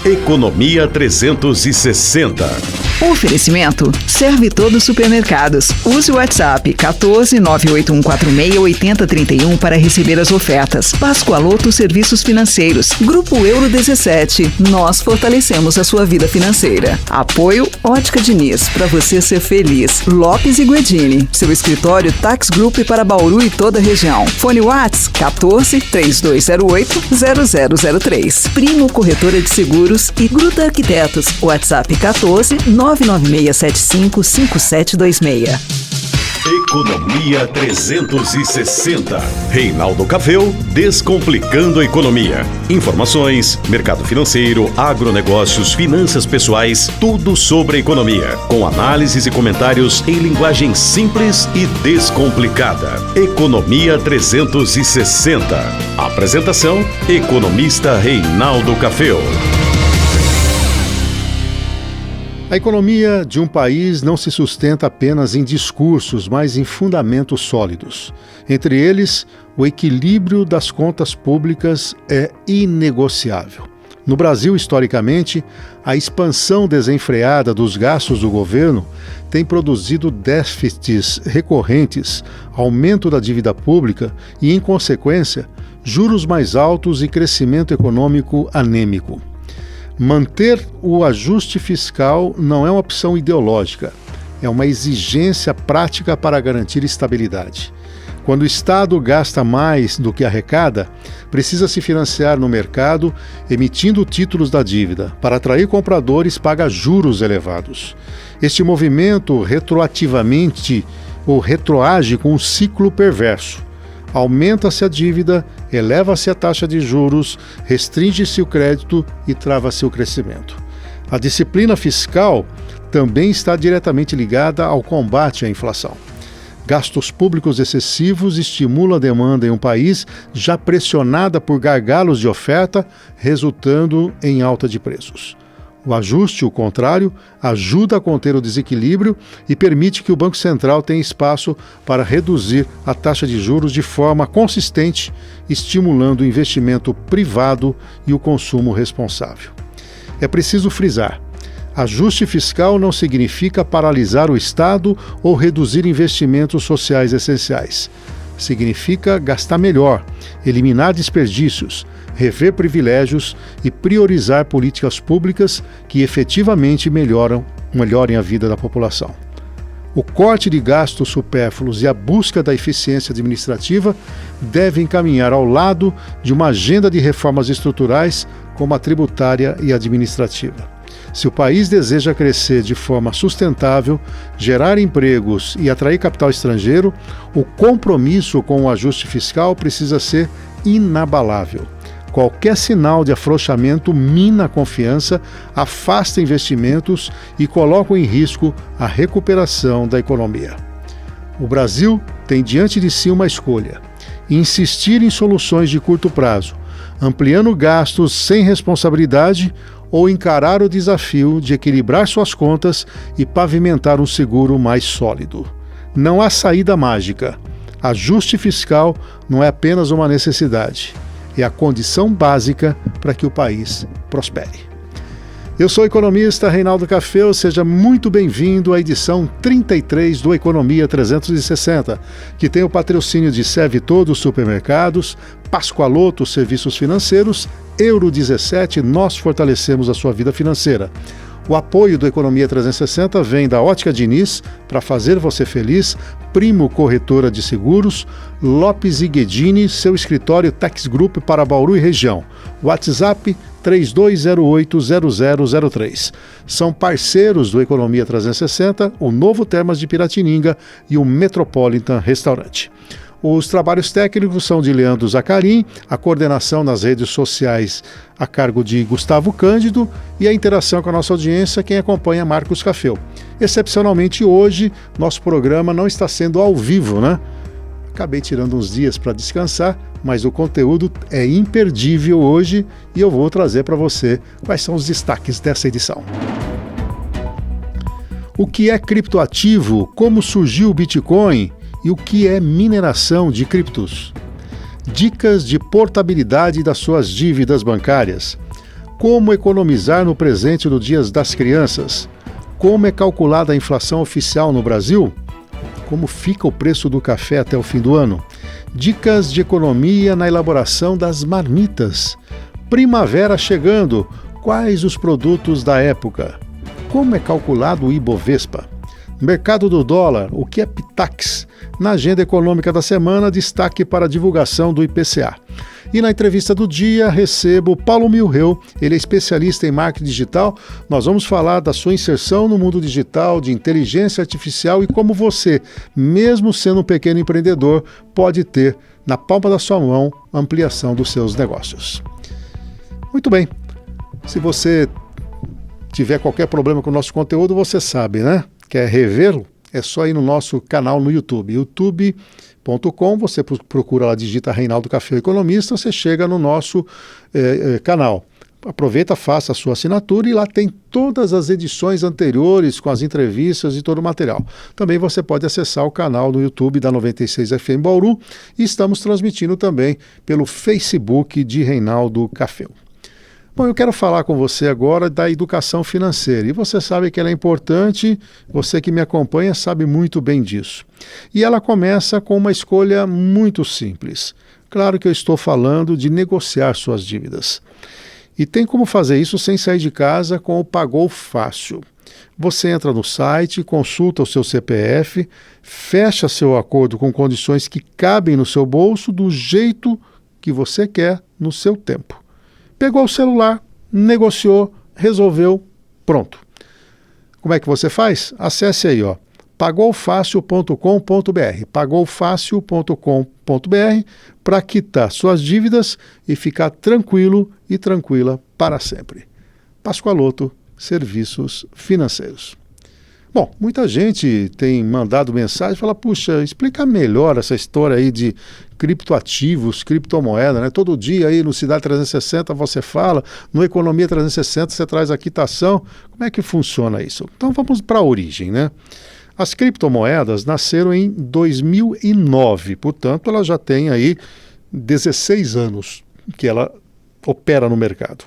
Economia 360. Oferecimento Serve Todos Supermercados. Use o WhatsApp 14 98146 8031 para receber as ofertas. Pascoaloto Serviços Financeiros. Grupo Euro 17. Nós fortalecemos a sua vida financeira. Apoio Ótica Diniz. Para você ser feliz. Lopes e Guedini. Seu escritório Tax Group para Bauru e toda a região. Fone WhatsApp 14 3208 0003. Primo Corretora de Seguros e Gruta Arquitetos. WhatsApp 14 99675 5726. Economia 360. Reinaldo Caféu, descomplicando a economia. Informações, mercado financeiro, agronegócios, finanças pessoais, tudo sobre a economia. Com análises e comentários em linguagem simples e descomplicada. Economia 360. Apresentação, economista Reinaldo Caféu. A economia de um país não se sustenta apenas em discursos, mas em fundamentos sólidos. Entre eles, o equilíbrio das contas públicas é inegociável. No Brasil, historicamente, a expansão desenfreada dos gastos do governo tem produzido déficits recorrentes, aumento da dívida pública e, em consequência, juros mais altos e crescimento econômico anêmico. Manter o ajuste fiscal não é uma opção ideológica, é uma exigência prática para garantir estabilidade. Quando o Estado gasta mais do que arrecada, precisa se financiar no mercado, emitindo títulos da dívida. Para atrair compradores, paga juros elevados. Este movimento retroativamente ou retroage com um ciclo perverso. Aumenta-se a dívida, eleva-se a taxa de juros, restringe-se o crédito e trava-se o crescimento. A disciplina fiscal também está diretamente ligada ao combate à inflação. Gastos públicos excessivos estimulam a demanda em um país já pressionada por gargalos de oferta, resultando em alta de preços. O ajuste, o contrário, ajuda a conter o desequilíbrio e permite que o Banco Central tenha espaço para reduzir a taxa de juros de forma consistente, estimulando o investimento privado e o consumo responsável. É preciso frisar: ajuste fiscal não significa paralisar o Estado ou reduzir investimentos sociais essenciais. Significa gastar melhor, eliminar desperdícios, rever privilégios e priorizar políticas públicas que efetivamente melhorem a vida da população. O corte de gastos supérfluos e a busca da eficiência administrativa devem caminhar ao lado de uma agenda de reformas estruturais como a tributária e administrativa. Se o país deseja crescer de forma sustentável, gerar empregos e atrair capital estrangeiro, o compromisso com o ajuste fiscal precisa ser inabalável. Qualquer sinal de afrouxamento mina a confiança, afasta investimentos e coloca em risco a recuperação da economia. O Brasil tem diante de si uma escolha: insistir em soluções de curto prazo, ampliando gastos sem responsabilidade, ou encarar o desafio de equilibrar suas contas e pavimentar um seguro mais sólido. Não há saída mágica. Ajuste fiscal não é apenas uma necessidade, é a condição básica para que o país prospere. Eu sou o economista Reinaldo Caféu, seja muito bem-vindo à edição 33 do Economia 360, que tem o patrocínio de Serve Todos Supermercados, Pascoaloto Serviços Financeiros, Euro 17, nós fortalecemos a sua vida financeira. O apoio do Economia 360 vem da Ótica Diniz, para fazer você feliz, Primo Corretora de Seguros, Lopes e Guedini, seu escritório Tax Group para Bauru e região. WhatsApp 3208-0003. São parceiros do Economia 360, o Novo Termas de Piratininga e o Metropolitan Restaurante. Os trabalhos técnicos são de Leandro Zacarim, a coordenação nas redes sociais a cargo de Gustavo Cândido e a interação com a nossa audiência, quem acompanha Marcos Caféu. Excepcionalmente hoje, nosso programa não está sendo ao vivo, né? Acabei tirando uns dias para descansar, mas o conteúdo é imperdível hoje e eu vou trazer para você quais são os destaques dessa edição. O que é criptoativo? Como surgiu o Bitcoin? E o que é mineração de criptos? Dicas de portabilidade das suas dívidas bancárias. Como economizar no presente do Dia das Crianças? Como é calculada a inflação oficial no Brasil? Como fica o preço do café até o fim do ano? Dicas de economia na elaboração das marmitas. Primavera chegando. Quais os produtos da época? Como é calculado o Ibovespa? Mercado do dólar, o que é Pitax? Na agenda econômica da semana, destaque para a divulgação do IPCA. E na entrevista do dia, recebo Paulo Milreu, ele é especialista em marketing digital. Nós vamos falar da sua inserção no mundo digital, de inteligência artificial e como você, mesmo sendo um pequeno empreendedor, pode ter na palma da sua mão ampliação dos seus negócios. Muito bem, se você tiver qualquer problema com o nosso conteúdo, você sabe, né? Quer revê-lo? É só ir no nosso canal no YouTube, youtube.com, você procura lá, digita Reinaldo Café Economista, você chega no nosso canal. Aproveita, faça a sua assinatura e lá tem todas as edições anteriores com as entrevistas e todo o material. Também você pode acessar o canal no YouTube da 96 FM Bauru e estamos transmitindo também pelo Facebook de Reinaldo Café. Bom, eu quero falar com você agora da educação financeira e você sabe que ela é importante, você que me acompanha sabe muito bem disso. E ela começa com uma escolha muito simples. Claro que eu estou falando de negociar suas dívidas. E tem como fazer isso sem sair de casa com o Pagou Fácil. Você entra no site, consulta o seu CPF, fecha seu acordo com condições que cabem no seu bolso do jeito que você quer no seu tempo. Pegou o celular, negociou, resolveu, pronto. Como é que você faz? Acesse aí, pagoufacil.com.br, pagoufacil.com.br para quitar suas dívidas e ficar tranquilo e tranquila para sempre. Pascoaloto, Serviços Financeiros. Bom, muita gente tem mandado mensagem e fala, puxa, explica melhor essa história aí de criptoativos, criptomoeda, né? Todo dia aí no Cidade 360 você fala, no Economia 360 você traz a quitação. Como é que funciona isso? Então vamos para a origem, né? As criptomoedas nasceram em 2009, portanto ela já tem aí 16 anos que ela opera no mercado.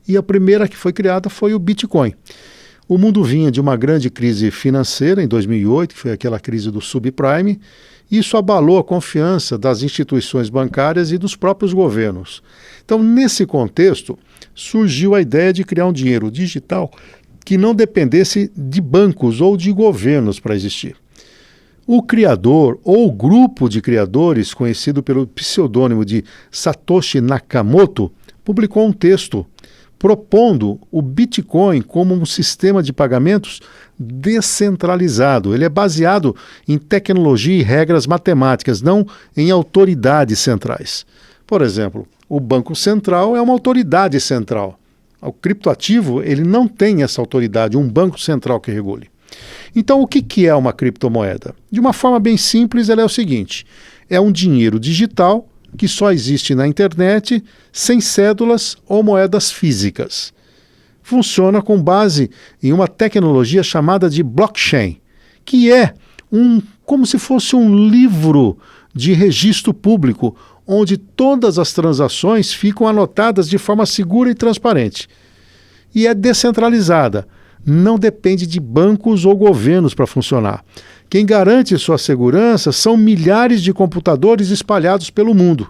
E a primeira que foi criada foi o Bitcoin. O mundo vinha de uma grande crise financeira em 2008, que foi aquela crise do subprime, e isso abalou a confiança das instituições bancárias e dos próprios governos. Então, nesse contexto, surgiu a ideia de criar um dinheiro digital que não dependesse de bancos ou de governos para existir. O criador ou grupo de criadores, conhecido pelo pseudônimo de Satoshi Nakamoto, publicou um texto propondo o Bitcoin como um sistema de pagamentos descentralizado. Ele é baseado em tecnologia e regras matemáticas, não em autoridades centrais. Por exemplo, o Banco Central é uma autoridade central. O criptoativo ele não tem essa autoridade, um banco central que regule. Então, o que é uma criptomoeda? De uma forma bem simples, ela é o seguinte: é um dinheiro digital que só existe na internet, sem cédulas ou moedas físicas. Funciona com base em uma tecnologia chamada de blockchain, que é como se fosse um livro de registro público, onde todas as transações ficam anotadas de forma segura e transparente. E é descentralizada, não depende de bancos ou governos para funcionar. Quem garante sua segurança são milhares de computadores espalhados pelo mundo.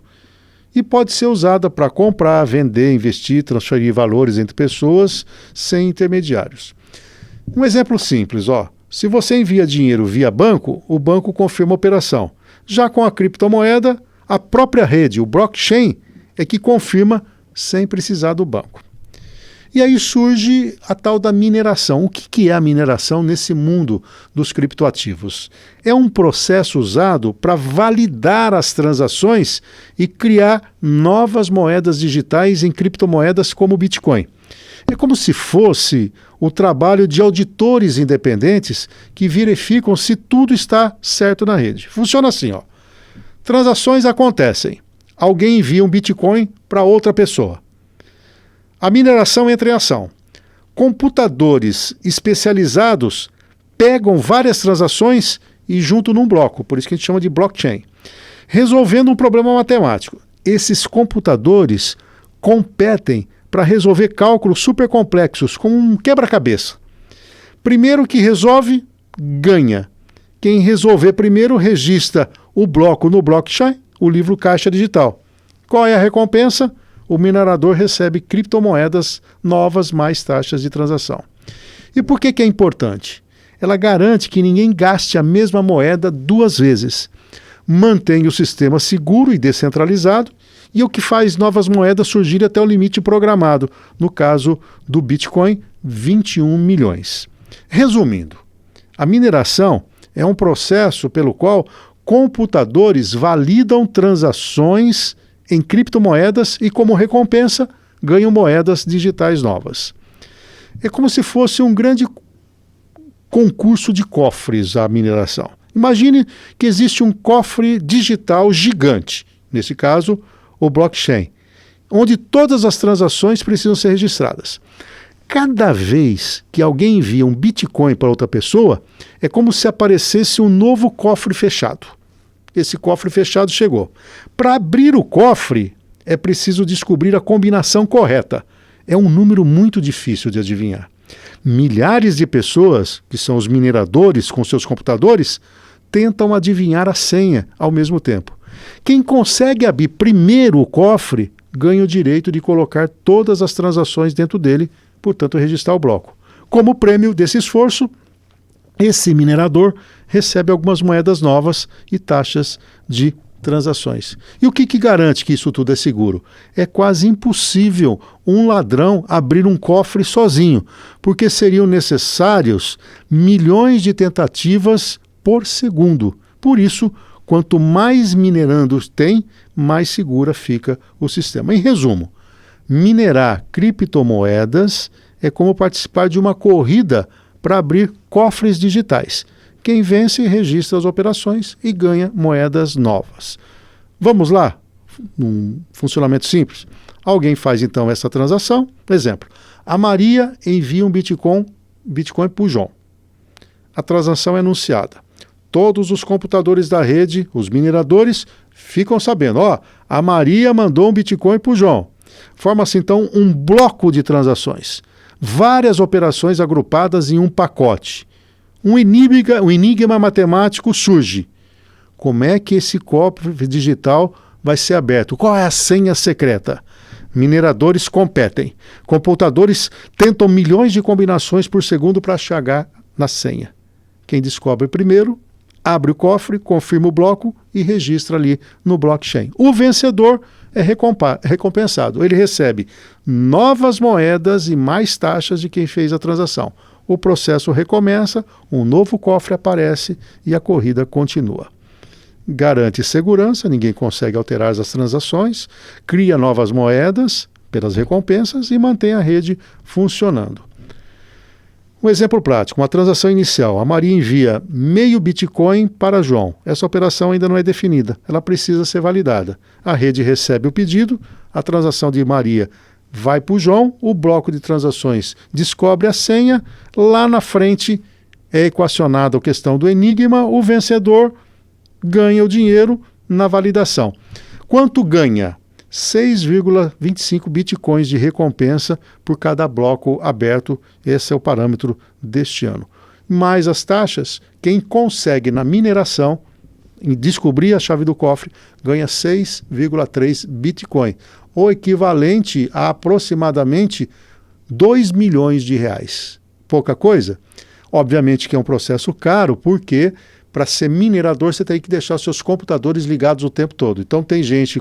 E pode ser usada para comprar, vender, investir, transferir valores entre pessoas sem intermediários. Um exemplo simples, se você envia dinheiro via banco, o banco confirma a operação. Já com a criptomoeda, a própria rede, o blockchain, é que confirma sem precisar do banco. E aí surge a tal da mineração. O que é a mineração nesse mundo dos criptoativos? É um processo usado para validar as transações e criar novas moedas digitais em criptomoedas como o Bitcoin. É como se fosse o trabalho de auditores independentes que verificam se tudo está certo na rede. Funciona assim, Transações acontecem. Alguém envia um Bitcoin para outra pessoa. A mineração entra em ação. Computadores especializados pegam várias transações e juntam num bloco, por isso que a gente chama de blockchain, resolvendo um problema matemático. Esses computadores competem para resolver cálculos super complexos, como um quebra-cabeça. Primeiro que resolve, ganha. Quem resolver primeiro registra o bloco no blockchain, o livro caixa digital. Qual é a recompensa? O minerador recebe criptomoedas novas mais taxas de transação. E por que é importante? Ela garante que ninguém gaste a mesma moeda duas vezes. Mantém o sistema seguro e descentralizado e é o que faz novas moedas surgirem até o limite programado, no caso do Bitcoin, 21 milhões. Resumindo, a mineração é um processo pelo qual computadores validam transações em criptomoedas e, como recompensa, ganham moedas digitais novas. É como se fosse um grande concurso de cofres a mineração. Imagine que existe um cofre digital gigante, nesse caso, o blockchain, onde todas as transações precisam ser registradas. Cada vez que alguém envia um Bitcoin para outra pessoa, é como se aparecesse um novo cofre fechado. Esse cofre fechado chegou. Para abrir o cofre, é preciso descobrir a combinação correta. É um número muito difícil de adivinhar. Milhares de pessoas, que são os mineradores com seus computadores, tentam adivinhar a senha ao mesmo tempo. Quem consegue abrir primeiro o cofre ganha o direito de colocar todas as transações dentro dele, portanto registrar o bloco. Como prêmio desse esforço, esse minerador recebe algumas moedas novas e taxas de transações. E o que garante que isso tudo é seguro? É quase impossível um ladrão abrir um cofre sozinho, porque seriam necessários milhões de tentativas por segundo. Por isso, quanto mais minerandos tem, mais segura fica o sistema. Em resumo, minerar criptomoedas é como participar de uma corrida para abrir cofres digitais. Quem vence registra as operações e ganha moedas novas. Vamos lá? Um funcionamento simples. Alguém faz então essa transação. Exemplo, a Maria envia um Bitcoin para o João. A transação é anunciada. Todos os computadores da rede, os mineradores, ficam sabendo. A Maria mandou um Bitcoin para o João. Forma-se então um bloco de transações. Várias operações agrupadas em um pacote. Um enigma matemático surge. Como é que esse cofre digital vai ser aberto? Qual é a senha secreta? Mineradores competem. Computadores tentam milhões de combinações por segundo para chegar na senha. Quem descobre primeiro, abre o cofre, confirma o bloco e registra ali no blockchain. O vencedor é recompensado. Ele recebe novas moedas e mais taxas de quem fez a transação. O processo recomeça, um novo cofre aparece e a corrida continua. Garante segurança, ninguém consegue alterar as transações, cria novas moedas pelas recompensas e mantém a rede funcionando. Um exemplo prático, uma transação inicial. A Maria envia meio Bitcoin para João. Essa operação ainda não é definida, ela precisa ser validada. A rede recebe o pedido, a transação de Maria vai para o João, o bloco de transações descobre a senha, lá na frente é equacionada a questão do enigma, o vencedor ganha o dinheiro na validação. Quanto ganha? 6,25 bitcoins de recompensa por cada bloco aberto. Esse é o parâmetro deste ano. Mais as taxas, quem consegue na mineração em descobrir a chave do cofre ganha 6,3 bitcoin, o equivalente a aproximadamente 2 milhões de reais. Pouca coisa? Obviamente que é um processo caro, porque para ser minerador você tem que deixar seus computadores ligados o tempo todo. Então tem gente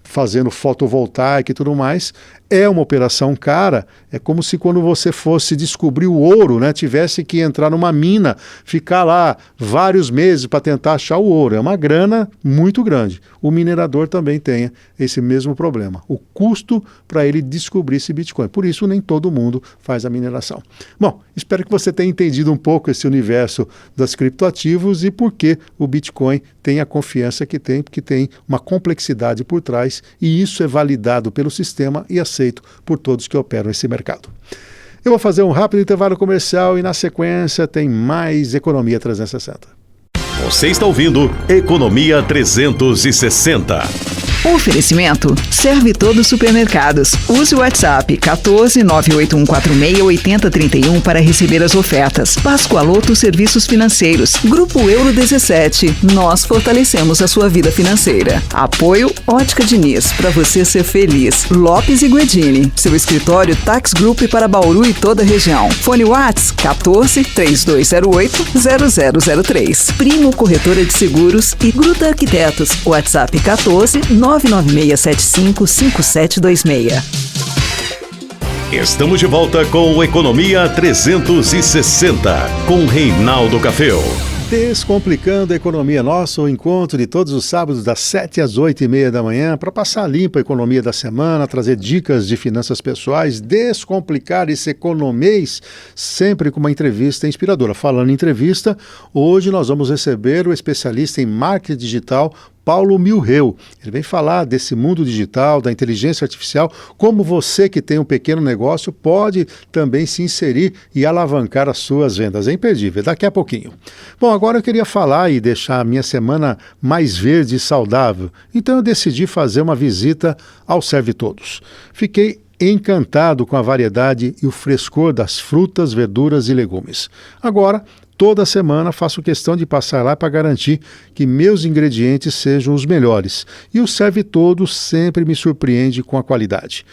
fazendo fotovoltaica e tudo mais. É uma operação cara, é como se quando você fosse descobrir o ouro, né, tivesse que entrar numa mina, ficar lá vários meses para tentar achar o ouro. É uma grana muito grande. O minerador também tem esse mesmo problema, o custo para ele descobrir esse Bitcoin. Por isso nem todo mundo faz a mineração. Bom, espero que você tenha entendido um pouco esse universo dos criptoativos e por que o Bitcoin tem a confiança que tem, porque tem uma complexidade por trás e isso é validado pelo sistema e aceito por todos que operam esse mercado. Eu vou fazer um rápido intervalo comercial e na sequência tem mais Economia 360. Você está ouvindo Economia 360. Oferecimento Serve Todos Supermercados. Use o WhatsApp 14 98146 8031 para receber as ofertas. Pascoaloto Serviços Financeiros. Grupo Euro 17. Nós fortalecemos a sua vida financeira. Apoio Ótica Diniz, para você ser feliz. Lopes e Guedini, seu escritório Tax Group para Bauru e toda a região. Fone Whats 14 3208 0003. Primo Corretora de Seguros e Gruta Arquitetos. WhatsApp 14 99675 5726. Estamos de volta com o Economia 360, com Reinaldo Caféu. Descomplicando a Economia, nosso encontro de todos os sábados das 7 às 8h30 da manhã para passar limpo a economia da semana, trazer dicas de finanças pessoais, descomplicar esse economês, sempre com uma entrevista inspiradora. Falando em entrevista, hoje nós vamos receber o especialista em marketing digital, Paulo Milreu. Ele vem falar desse mundo digital, da inteligência artificial, como você que tem um pequeno negócio pode também se inserir e alavancar as suas vendas. É imperdível, daqui a pouquinho. Bom, agora eu queria falar e deixar a minha semana mais verde e saudável. Então eu decidi fazer uma visita ao Serve Todos. Fiquei encantado com a variedade e o frescor das frutas, verduras e legumes. Agora, toda semana faço questão de passar lá para garantir que meus ingredientes sejam os melhores. E o Serve Todos sempre me surpreende com a qualidade.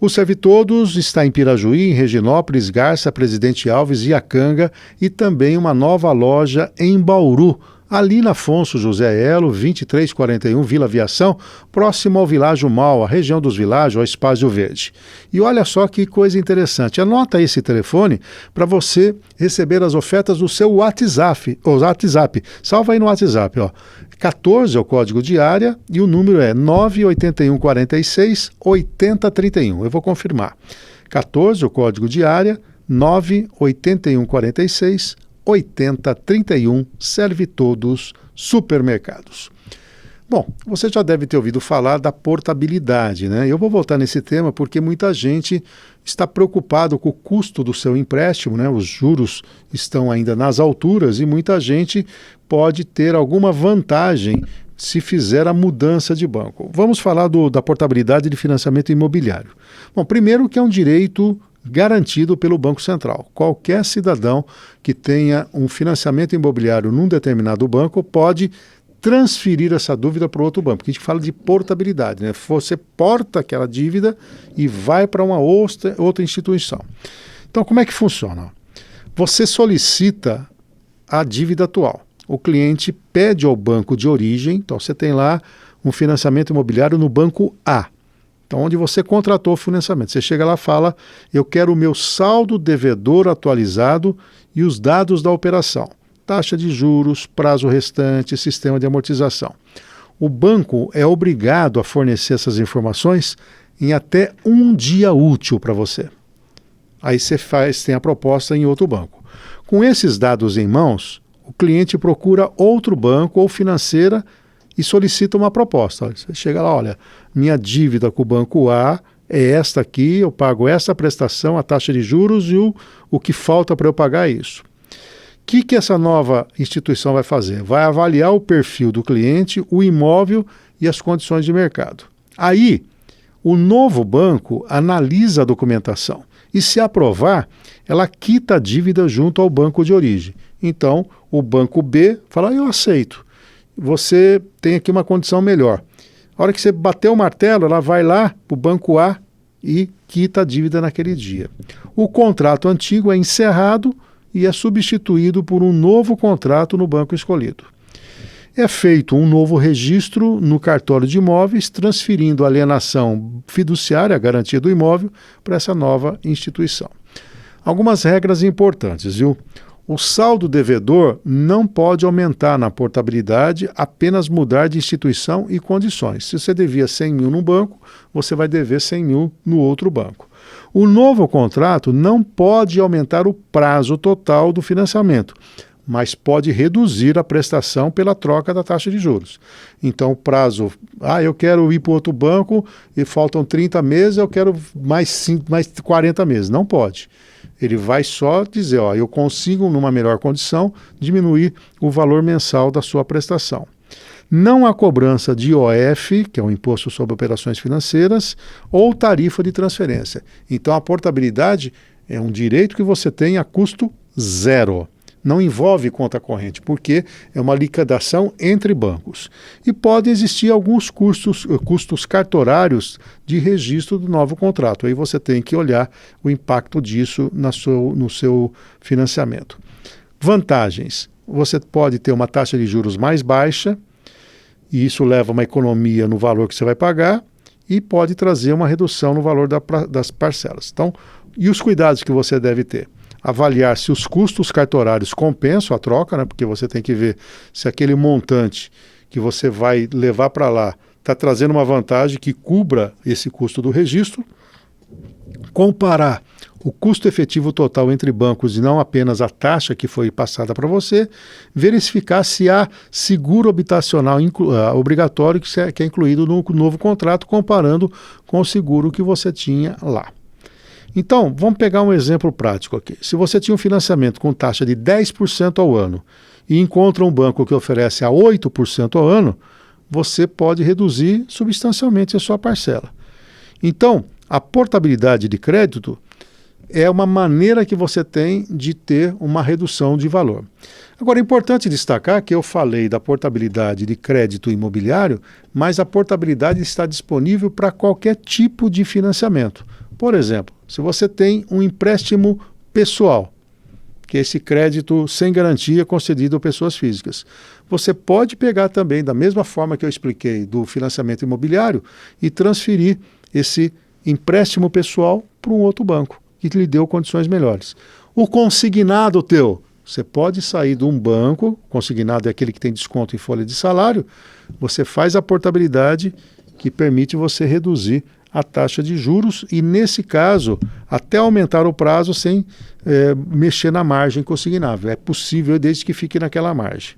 O Serve Todos está em Pirajuí, em Reginópolis, Garça, Presidente Alves, Iacanga e também uma nova loja em Bauru, ali na Afonso José Elo, 2341, Vila Aviação, próximo ao Világio Mal, a região dos Világios, ao Espaço Verde. E olha só que coisa interessante, anota esse telefone para você receber as ofertas do seu WhatsApp. Salva aí no WhatsApp, ó. 14 é o código de área e o número é 98146 8031. Eu vou confirmar. 14 o código de área, 98146 8031, Serve Todos Supermercados. Bom, você já deve ter ouvido falar da portabilidade, né? Eu vou voltar nesse tema porque muita gente está preocupado com o custo do seu empréstimo, né? Os juros estão ainda nas alturas e muita gente pode ter alguma vantagem se fizer a mudança de banco. Vamos falar da portabilidade de financiamento imobiliário. Bom, primeiro que é um direito garantido pelo Banco Central. Qualquer cidadão que tenha um financiamento imobiliário num determinado banco pode transferir essa dúvida para outro banco. Porque a gente fala de portabilidade, né? Você porta aquela dívida e vai para uma outra instituição. Então, como é que funciona? Você solicita a dívida atual. O cliente pede ao banco de origem, então você tem lá um financiamento imobiliário no banco A. Então, onde você contratou o financiamento. Você chega lá e fala, eu quero o meu saldo devedor atualizado e os dados da operação. Taxa de juros, prazo restante, sistema de amortização. O banco é obrigado a fornecer essas informações em até um dia útil para você. Aí você tem a proposta em outro banco. Com esses dados em mãos, o cliente procura outro banco ou financeira e solicita uma proposta. Você chega lá, olha, minha dívida com o banco A é esta aqui, eu pago essa prestação, a taxa de juros e o que falta para eu pagar é isso. O que essa nova instituição vai fazer? Vai avaliar o perfil do cliente, o imóvel e as condições de mercado. Aí, o novo banco analisa a documentação e, se aprovar, ela quita a dívida junto ao banco de origem. Então, o banco B fala, eu aceito. Você tem aqui uma condição melhor. A hora que você bater o martelo, ela vai lá para o banco A e quita a dívida naquele dia. O contrato antigo é encerrado e é substituído por um novo contrato no banco escolhido. É feito um novo registro no cartório de imóveis, transferindo a alienação fiduciária, a garantia do imóvel, para essa nova instituição. Algumas regras importantes, viu? O saldo devedor não pode aumentar na portabilidade, apenas mudar de instituição e condições. Se você devia 100 mil num banco, você vai dever 100 mil no outro banco. O novo contrato não pode aumentar o prazo total do financiamento, mas pode reduzir a prestação pela troca da taxa de juros. Então o prazo, eu quero ir para outro banco e faltam 30 meses, eu quero mais 40 meses. Não pode. Ele vai só dizer, eu consigo, numa melhor condição, diminuir o valor mensal da sua prestação. Não há cobrança de IOF, que é o Imposto sobre Operações Financeiras, ou tarifa de transferência. Então a portabilidade é um direito que você tem a custo zero. Não envolve conta corrente, porque é uma liquidação entre bancos. E podem existir alguns custos cartorários de registro do novo contrato. Aí você tem que olhar o impacto disso no seu financiamento. Vantagens. Você pode ter uma taxa de juros mais baixa, e isso leva a uma economia no valor que você vai pagar, e pode trazer uma redução no valor das parcelas. Então, e os cuidados que você deve ter? Avaliar se os custos cartorários compensam a troca, né? Porque você tem que ver se aquele montante que você vai levar para lá está trazendo uma vantagem que cubra esse custo do registro. Comparar o custo efetivo total entre bancos e não apenas a taxa que foi passada para você. Verificar se há seguro habitacional obrigatório que é incluído no novo contrato, comparando com o seguro que você tinha lá. Então, vamos pegar um exemplo prático aqui. Se você tinha um financiamento com taxa de 10% ao ano e encontra um banco que oferece a 8% ao ano, você pode reduzir substancialmente a sua parcela. Então, a portabilidade de crédito é uma maneira que você tem de ter uma redução de valor. Agora, é importante destacar que eu falei da portabilidade de crédito imobiliário, mas a portabilidade está disponível para qualquer tipo de financiamento. Por exemplo, se você tem um empréstimo pessoal, que é esse crédito sem garantia concedido a pessoas físicas, você pode pegar também, da mesma forma que eu expliquei do financiamento imobiliário, e transferir esse empréstimo pessoal para um outro banco, que lhe deu condições melhores. O consignado teu, você pode sair de um banco, consignado é aquele que tem desconto em folha de salário, você faz a portabilidade que permite você reduzir a taxa de juros e, nesse caso, até aumentar o prazo sem mexer na margem consignável. É possível desde que fique naquela margem.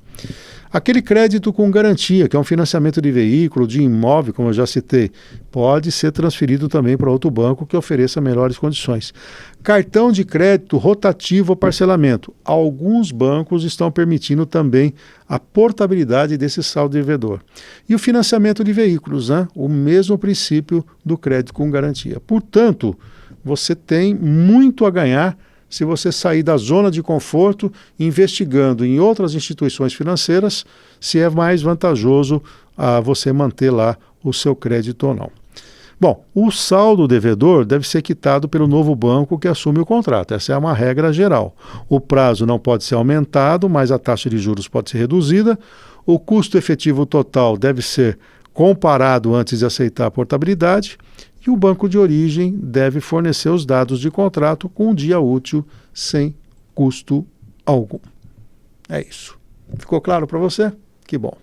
Aquele crédito com garantia, que é um financiamento de veículo, de imóvel, como eu já citei, pode ser transferido também para outro banco que ofereça melhores condições. Cartão de crédito rotativo ou parcelamento. Alguns bancos estão permitindo também a portabilidade desse saldo devedor. E o financiamento de veículos, né? O mesmo princípio do crédito com garantia. Portanto, você tem muito a ganhar se você sair da zona de conforto, investigando em outras instituições financeiras, se é mais vantajoso você manter lá o seu crédito ou não. Bom, o saldo devedor deve ser quitado pelo novo banco que assume o contrato. Essa é uma regra geral. O prazo não pode ser aumentado, mas a taxa de juros pode ser reduzida. O custo efetivo total deve ser comparado antes de aceitar a portabilidade. E o banco de origem deve fornecer os dados de contrato com um dia útil sem custo algum. É isso. Ficou claro para você? Que bom.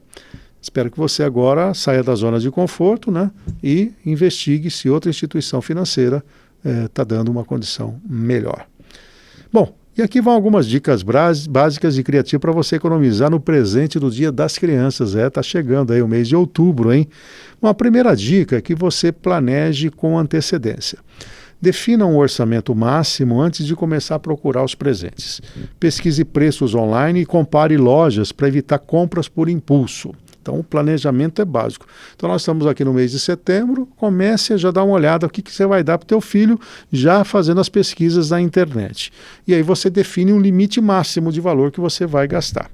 Espero que você agora saia da zona de conforto, né, e investigue se outra instituição financeira está dando uma condição melhor. Bom, e aqui vão algumas dicas básicas e criativas para você economizar no presente do Dia das Crianças. Está chegando aí o mês de outubro, hein? Uma primeira dica é que você planeje com antecedência. Defina um orçamento máximo antes de começar a procurar os presentes. Pesquise preços online e compare lojas para evitar compras por impulso. Então, o planejamento é básico. Então, nós estamos aqui no mês de setembro, comece a já dar uma olhada o que você vai dar para o teu filho, já fazendo as pesquisas na internet. E aí você define um limite máximo de valor que você vai gastar.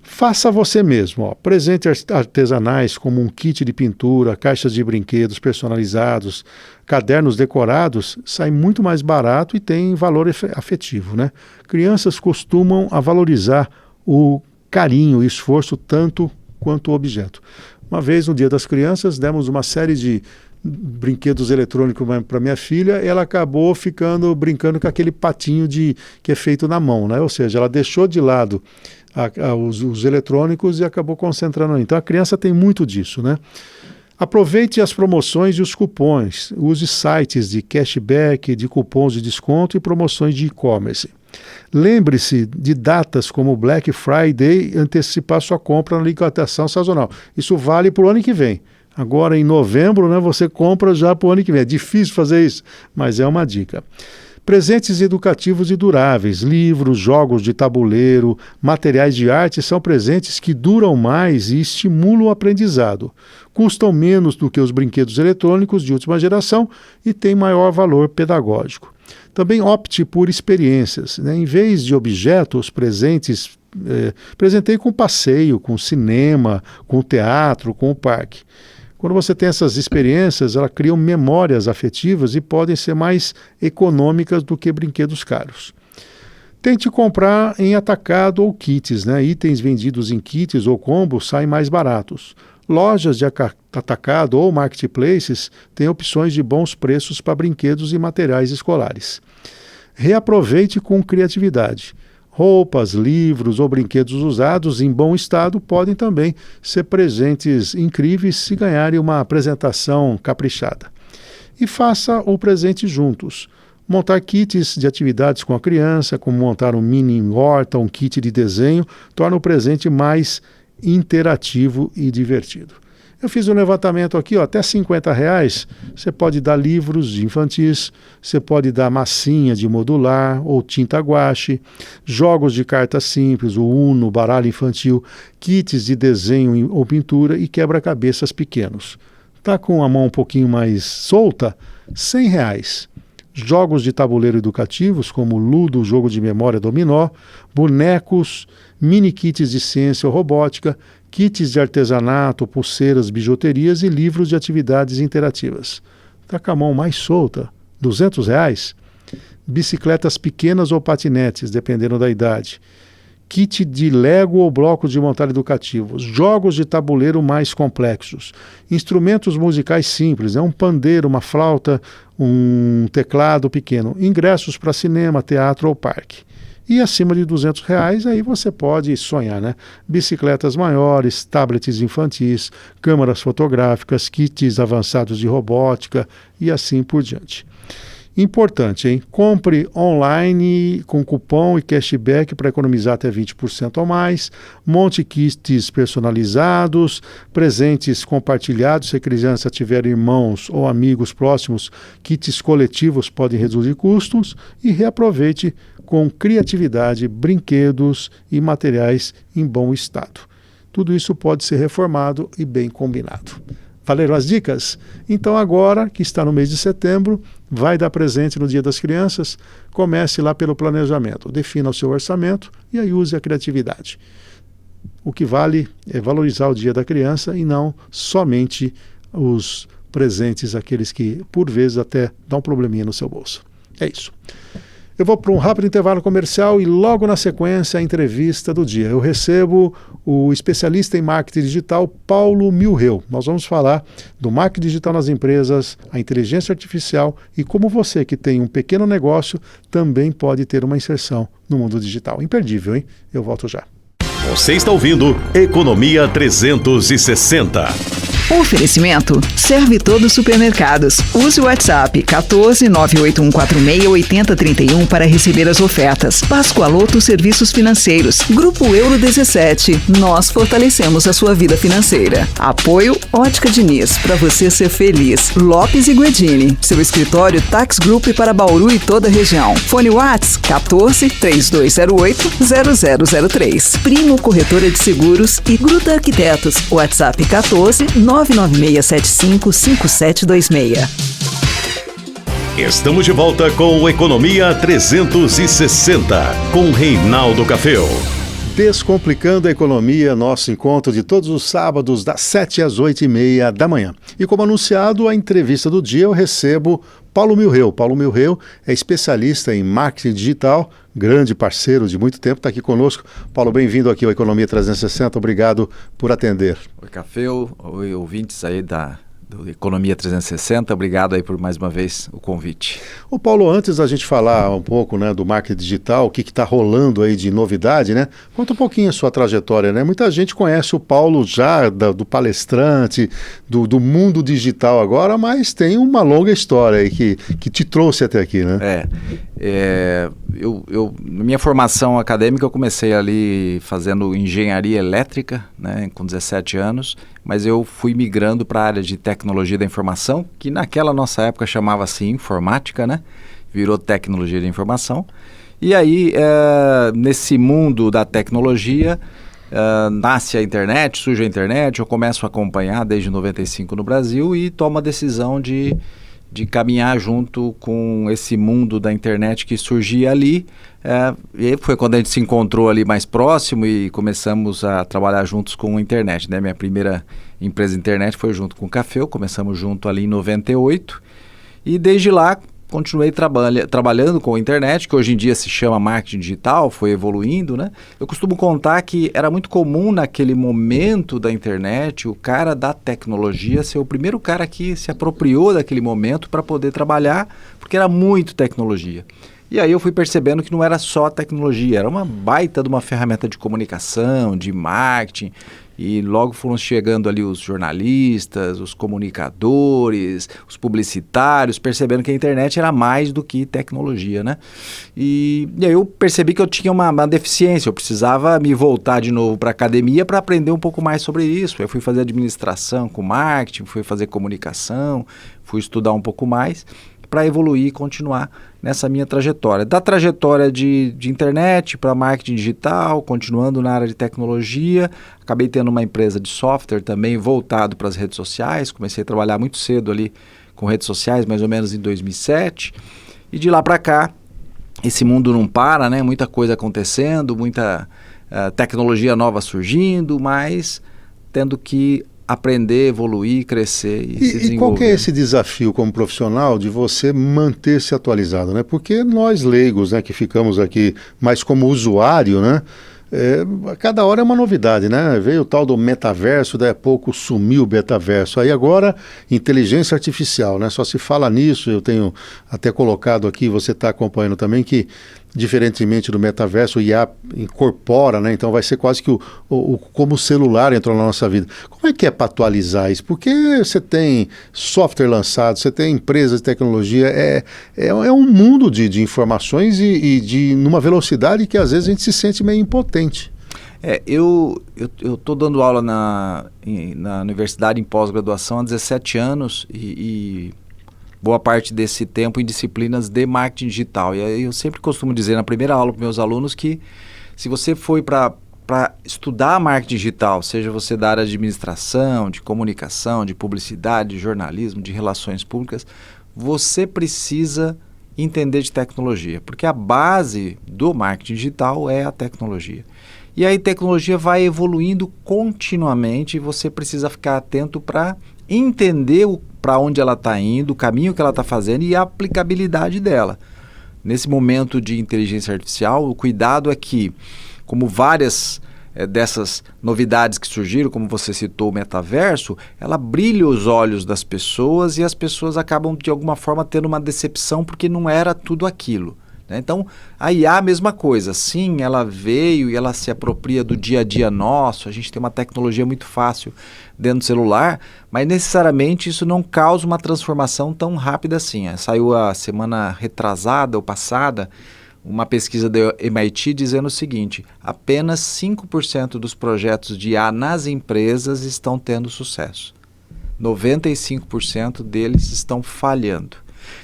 Faça você mesmo. Ó. Presentes artesanais como um kit de pintura, caixas de brinquedos personalizados, cadernos decorados, sai muito mais barato e tem valor afetivo, né? Crianças costumam a valorizar o carinho e esforço tanto quanto o objeto. Uma vez, no Dia das Crianças, demos uma série de brinquedos eletrônicos para minha filha, ela acabou brincando com aquele patinho que é feito na mão, né? Ou seja, ela deixou de lado os eletrônicos e acabou concentrando. Então, a criança tem muito disso, né? Aproveite as promoções e os cupons. Use sites de cashback, de cupons de desconto e promoções de e-commerce. Lembre-se de datas como Black Friday antecipar sua compra na liquidação sazonal. Isso vale para o ano que vem. Agora, em novembro, né, você compra já para o ano que vem. É difícil fazer isso, mas é uma dica. Presentes educativos e duráveis, livros, jogos de tabuleiro, materiais de arte são presentes que duram mais e estimulam o aprendizado. Custam menos do que os brinquedos eletrônicos de última geração e têm maior valor pedagógico. Também opte por experiências, né? Em vez de objetos presentes, presentei com passeio, com cinema, com teatro, com o parque. Quando você tem essas experiências, elas criam memórias afetivas e podem ser mais econômicas do que brinquedos caros. Tente comprar em atacado ou kits, né? Itens vendidos em kits ou combos saem mais baratos. Lojas de atacado ou marketplaces têm opções de bons preços para brinquedos e materiais escolares. Reaproveite com criatividade. Roupas, livros ou brinquedos usados em bom estado podem também ser presentes incríveis se ganharem uma apresentação caprichada. E faça o presente juntos. Montar kits de atividades com a criança, como montar um mini horta, um kit de desenho, torna o presente mais interativo e divertido. Eu fiz um levantamento aqui, até R$50, você pode dar livros infantis, você pode dar massinha de modular ou tinta guache, jogos de cartas simples, o Uno, baralho infantil, kits de desenho ou pintura e quebra-cabeças pequenos. Está com a mão um pouquinho mais solta? R$100. Jogos de tabuleiro educativos, como Ludo, jogo de memória dominó, bonecos, mini kits de ciência ou robótica, kits de artesanato, pulseiras, bijuterias e livros de atividades interativas. Está com a mão mais solta? R$200? Bicicletas pequenas ou patinetes, dependendo da idade. Kit de Lego ou blocos de montar educativos. Jogos de tabuleiro mais complexos. Instrumentos musicais simples, um pandeiro, uma flauta, um teclado pequeno. Ingressos para cinema, teatro ou parque. E acima de R$200, aí você pode sonhar, né? Bicicletas maiores, tablets infantis, câmeras fotográficas, kits avançados de robótica e assim por diante. Importante, hein? Compre online com cupom e cashback para economizar até 20% ou mais. Monte kits personalizados, presentes compartilhados. Se a criança tiver irmãos ou amigos próximos, kits coletivos podem reduzir custos. E reaproveite com criatividade brinquedos e materiais em bom estado. Tudo isso pode ser reformado e bem combinado. Valeram as dicas? Então agora, que está no mês de setembro, vai dar presente no Dia das Crianças, comece lá pelo planejamento, defina o seu orçamento e aí use a criatividade. O que vale é valorizar o Dia da Criança e não somente os presentes, aqueles que por vezes até dão um probleminha no seu bolso. É isso. Eu vou para um rápido intervalo comercial e logo na sequência a entrevista do dia. Eu recebo o especialista em marketing digital, Paulo Milreu. Nós vamos falar do marketing digital nas empresas, a inteligência artificial e como você que tem um pequeno negócio também pode ter uma inserção no mundo digital. Imperdível, hein? Eu volto já. Você está ouvindo Economia 360. Oferecimento Serve Todos Supermercados. Use o WhatsApp 14 98146 8031 para receber as ofertas. Pascoaloto Serviços Financeiros. Grupo Euro 17. Nós fortalecemos a sua vida financeira. Apoio Ótica Diniz. Para você ser feliz. Lopes e Guedini. Seu escritório Tax Group para Bauru e toda a região. Fone WhatsApp 14 3208 0003. Primo Corretora de Seguros e Gruta Arquitetos. WhatsApp 14 996755726. Estamos de volta com o Economia 360, com Reinaldo Caféu. Descomplicando a Economia, nosso encontro de todos os sábados, das 7 às 8h30 da manhã. E como anunciado, a entrevista do dia eu recebo Paulo Milreu. Paulo Milreu é especialista em marketing digital, grande parceiro de muito tempo, está aqui conosco. Paulo, bem-vindo aqui ao Economia 360, obrigado por atender. Oi, Caféu, oi, ouvintes aí do Economia 360, obrigado aí por mais uma vez o convite. Ô Paulo, antes da gente falar um pouco, né, do marketing digital, o que está rolando aí de novidade, né? Conta um pouquinho a sua trajetória, né? Muita gente conhece o Paulo já do palestrante, do mundo digital agora, mas tem uma longa história aí que te trouxe até aqui, né? Na minha formação acadêmica eu comecei ali fazendo engenharia elétrica, né, com 17 anos, mas eu fui migrando para a área de tecnologia da informação, que naquela nossa época chamava-se informática, né? virou tecnologia de informação. E aí, nesse mundo da tecnologia, nasce a internet, surge a internet, eu começo a acompanhar desde 95 no Brasil e tomo a decisão de caminhar junto com esse mundo da internet que surgia ali. E foi quando a gente se encontrou ali mais próximo e começamos a trabalhar juntos com a internet, né? Minha primeira empresa de internet foi junto com o Caféu, começamos junto ali em 98 e desde lá continuei trabalhando com a internet, que hoje em dia se chama marketing digital, foi evoluindo, né? Eu costumo contar que era muito comum naquele momento da internet o cara da tecnologia ser o primeiro cara que se apropriou daquele momento para poder trabalhar, porque era muito tecnologia. E aí eu fui percebendo que não era só tecnologia, era uma baita de uma ferramenta de comunicação, de marketing, e logo foram chegando ali os jornalistas, os comunicadores, os publicitários, percebendo que a internet era mais do que tecnologia, né? E aí eu percebi que eu tinha uma deficiência, eu precisava me voltar de novo para a academia para aprender um pouco mais sobre isso. Eu fui fazer administração com marketing, fui fazer comunicação, fui estudar um pouco mais para evoluir e continuar nessa minha trajetória. Da trajetória de internet para marketing digital, continuando na área de tecnologia, acabei tendo uma empresa de software também voltado para as redes sociais, comecei a trabalhar muito cedo ali com redes sociais, mais ou menos em 2007, e de lá para cá, esse mundo não para, né? Muita coisa acontecendo, muita tecnologia nova surgindo, mas tendo que aprender, evoluir, crescer e se desenvolver. E qual que é esse desafio como profissional de você manter-se atualizado, né? Porque nós leigos, né, que ficamos aqui mais como usuário, né? Cada hora é uma novidade, né? Veio o tal do metaverso, daí a pouco sumiu o metaverso. Aí agora, inteligência artificial, né? Só se fala nisso, eu tenho até colocado aqui, você está acompanhando também, que diferentemente do metaverso, o IA incorpora, né? Então vai ser quase que como o celular entrou na nossa vida. Como é que é para atualizar isso? Porque você tem software lançado, você tem empresas de tecnologia, é um mundo de informações e numa velocidade que às vezes a gente se sente meio impotente. Eu estou dando aula na universidade em pós-graduação há 17 anos e boa parte desse tempo em disciplinas de marketing digital. E aí eu sempre costumo dizer na primeira aula para meus alunos que se você foi para estudar marketing digital, seja você da área de administração, de comunicação, de publicidade, de jornalismo, de relações públicas, você precisa entender de tecnologia, porque a base do marketing digital é a tecnologia. E aí a tecnologia vai evoluindo continuamente e você precisa ficar atento para entender para onde ela está indo, o caminho que ela está fazendo e a aplicabilidade dela. Nesse momento de inteligência artificial, o cuidado é que, como várias dessas novidades que surgiram, como você citou o metaverso, ela brilha os olhos das pessoas e as pessoas acabam de alguma forma tendo uma decepção porque não era tudo aquilo. Então, a IA a mesma coisa, sim, ela veio e ela se apropria do dia a dia nosso, a gente tem uma tecnologia muito fácil dentro do celular, mas necessariamente isso não causa uma transformação tão rápida assim. Saiu a semana retrasada ou passada uma pesquisa da MIT dizendo o seguinte: apenas 5% dos projetos de IA nas empresas estão tendo sucesso, 95% deles estão falhando.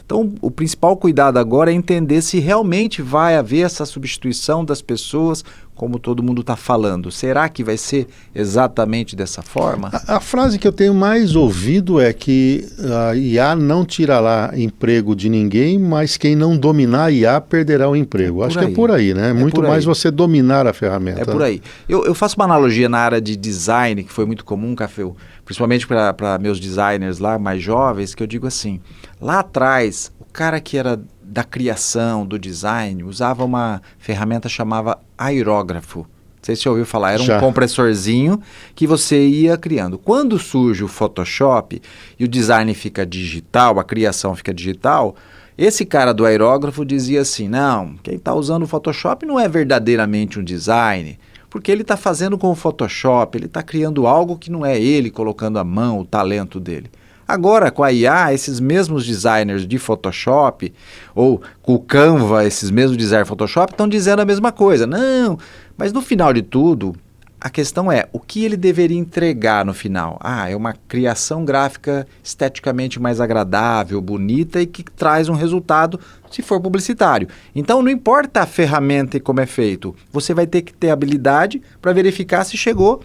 Então, o principal cuidado agora é entender se realmente vai haver essa substituição das pessoas, como todo mundo está falando. Será que vai ser exatamente dessa forma? A frase que eu tenho mais ouvido é que a IA não tirará emprego de ninguém, mas quem não dominar a IA perderá o emprego. Acho que é por aí, né? Muito mais você dominar a ferramenta. É por aí. Eu faço uma analogia na área de design, que foi muito comum, Caféu, principalmente para meus designers lá mais jovens, que eu digo assim, lá atrás, o cara que era da criação, do design, usava uma ferramenta chamada aerógrafo. Não sei se você ouviu falar, era um compressorzinho que você ia criando. Quando surge o Photoshop e o design fica digital, a criação fica digital, esse cara do aerógrafo dizia assim, não, quem está usando o Photoshop não é verdadeiramente um design, porque ele está fazendo com o Photoshop, ele está criando algo que não é ele colocando a mão, o talento dele. Agora, com a IA, esses mesmos designers de Photoshop, ou com o Canva, esses mesmos designers de Photoshop, estão dizendo a mesma coisa. Não, mas no final de tudo, a questão é, o que ele deveria entregar no final? É uma criação gráfica esteticamente mais agradável, bonita e que traz um resultado se for publicitário. Então, não importa a ferramenta e como é feito, você vai ter que ter habilidade para verificar se chegou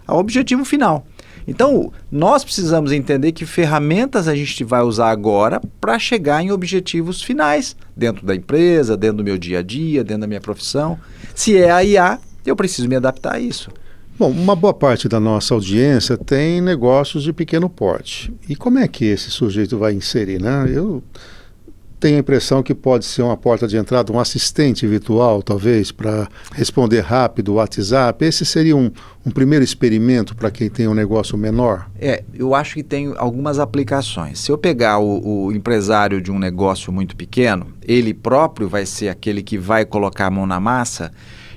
ao objetivo final. Então, nós precisamos entender que ferramentas a gente vai usar agora para chegar em objetivos finais, dentro da empresa, dentro do meu dia a dia, dentro da minha profissão. Se é a IA, eu preciso me adaptar a isso. Bom, uma boa parte da nossa audiência tem negócios de pequeno porte. E como é que esse sujeito vai inserir, né? Eu tenho a impressão que pode ser uma porta de entrada, um assistente virtual, talvez, para responder rápido o WhatsApp. Esse seria um primeiro experimento para quem tem um negócio menor? Eu acho que tem algumas aplicações. Se eu pegar o empresário de um negócio muito pequeno, ele próprio vai ser aquele que vai colocar a mão na massa,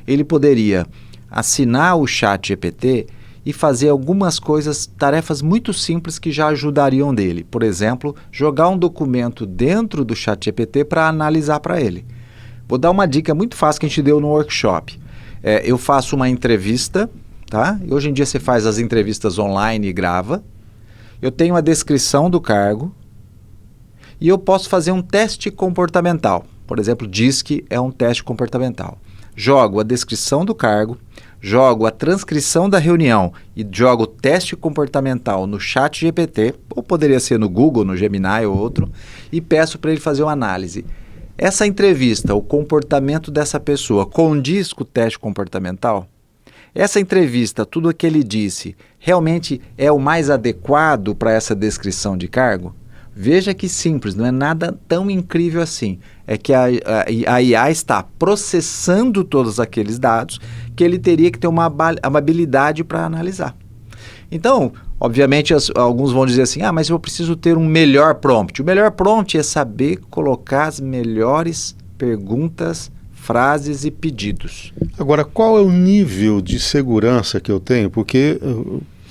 ele poderia assinar o ChatGPT e fazer algumas coisas, tarefas muito simples que já ajudariam dele. Por exemplo, jogar um documento dentro do ChatGPT para analisar para ele. Vou dar uma dica muito fácil que a gente deu no workshop. Eu faço uma entrevista, tá? E hoje em dia você faz as entrevistas online e grava. Eu tenho a descrição do cargo e eu posso fazer um teste comportamental. Por exemplo, diz que é um teste comportamental. Jogo a descrição do cargo, jogo a transcrição da reunião e jogo o teste comportamental no ChatGPT, ou poderia ser no Google, no Gemini ou outro, e peço para ele fazer uma análise. Essa entrevista, o comportamento dessa pessoa, condiz com o teste comportamental? Essa entrevista, tudo o que ele disse, realmente é o mais adequado para essa descrição de cargo? Veja que simples, não é nada tão incrível assim. É que a IA está processando todos aqueles dados que ele teria que ter uma habilidade para analisar. Então, obviamente, alguns vão dizer assim, mas eu preciso ter um melhor prompt. O melhor prompt é saber colocar as melhores perguntas, frases e pedidos. Agora, qual é o nível de segurança que eu tenho? Porque,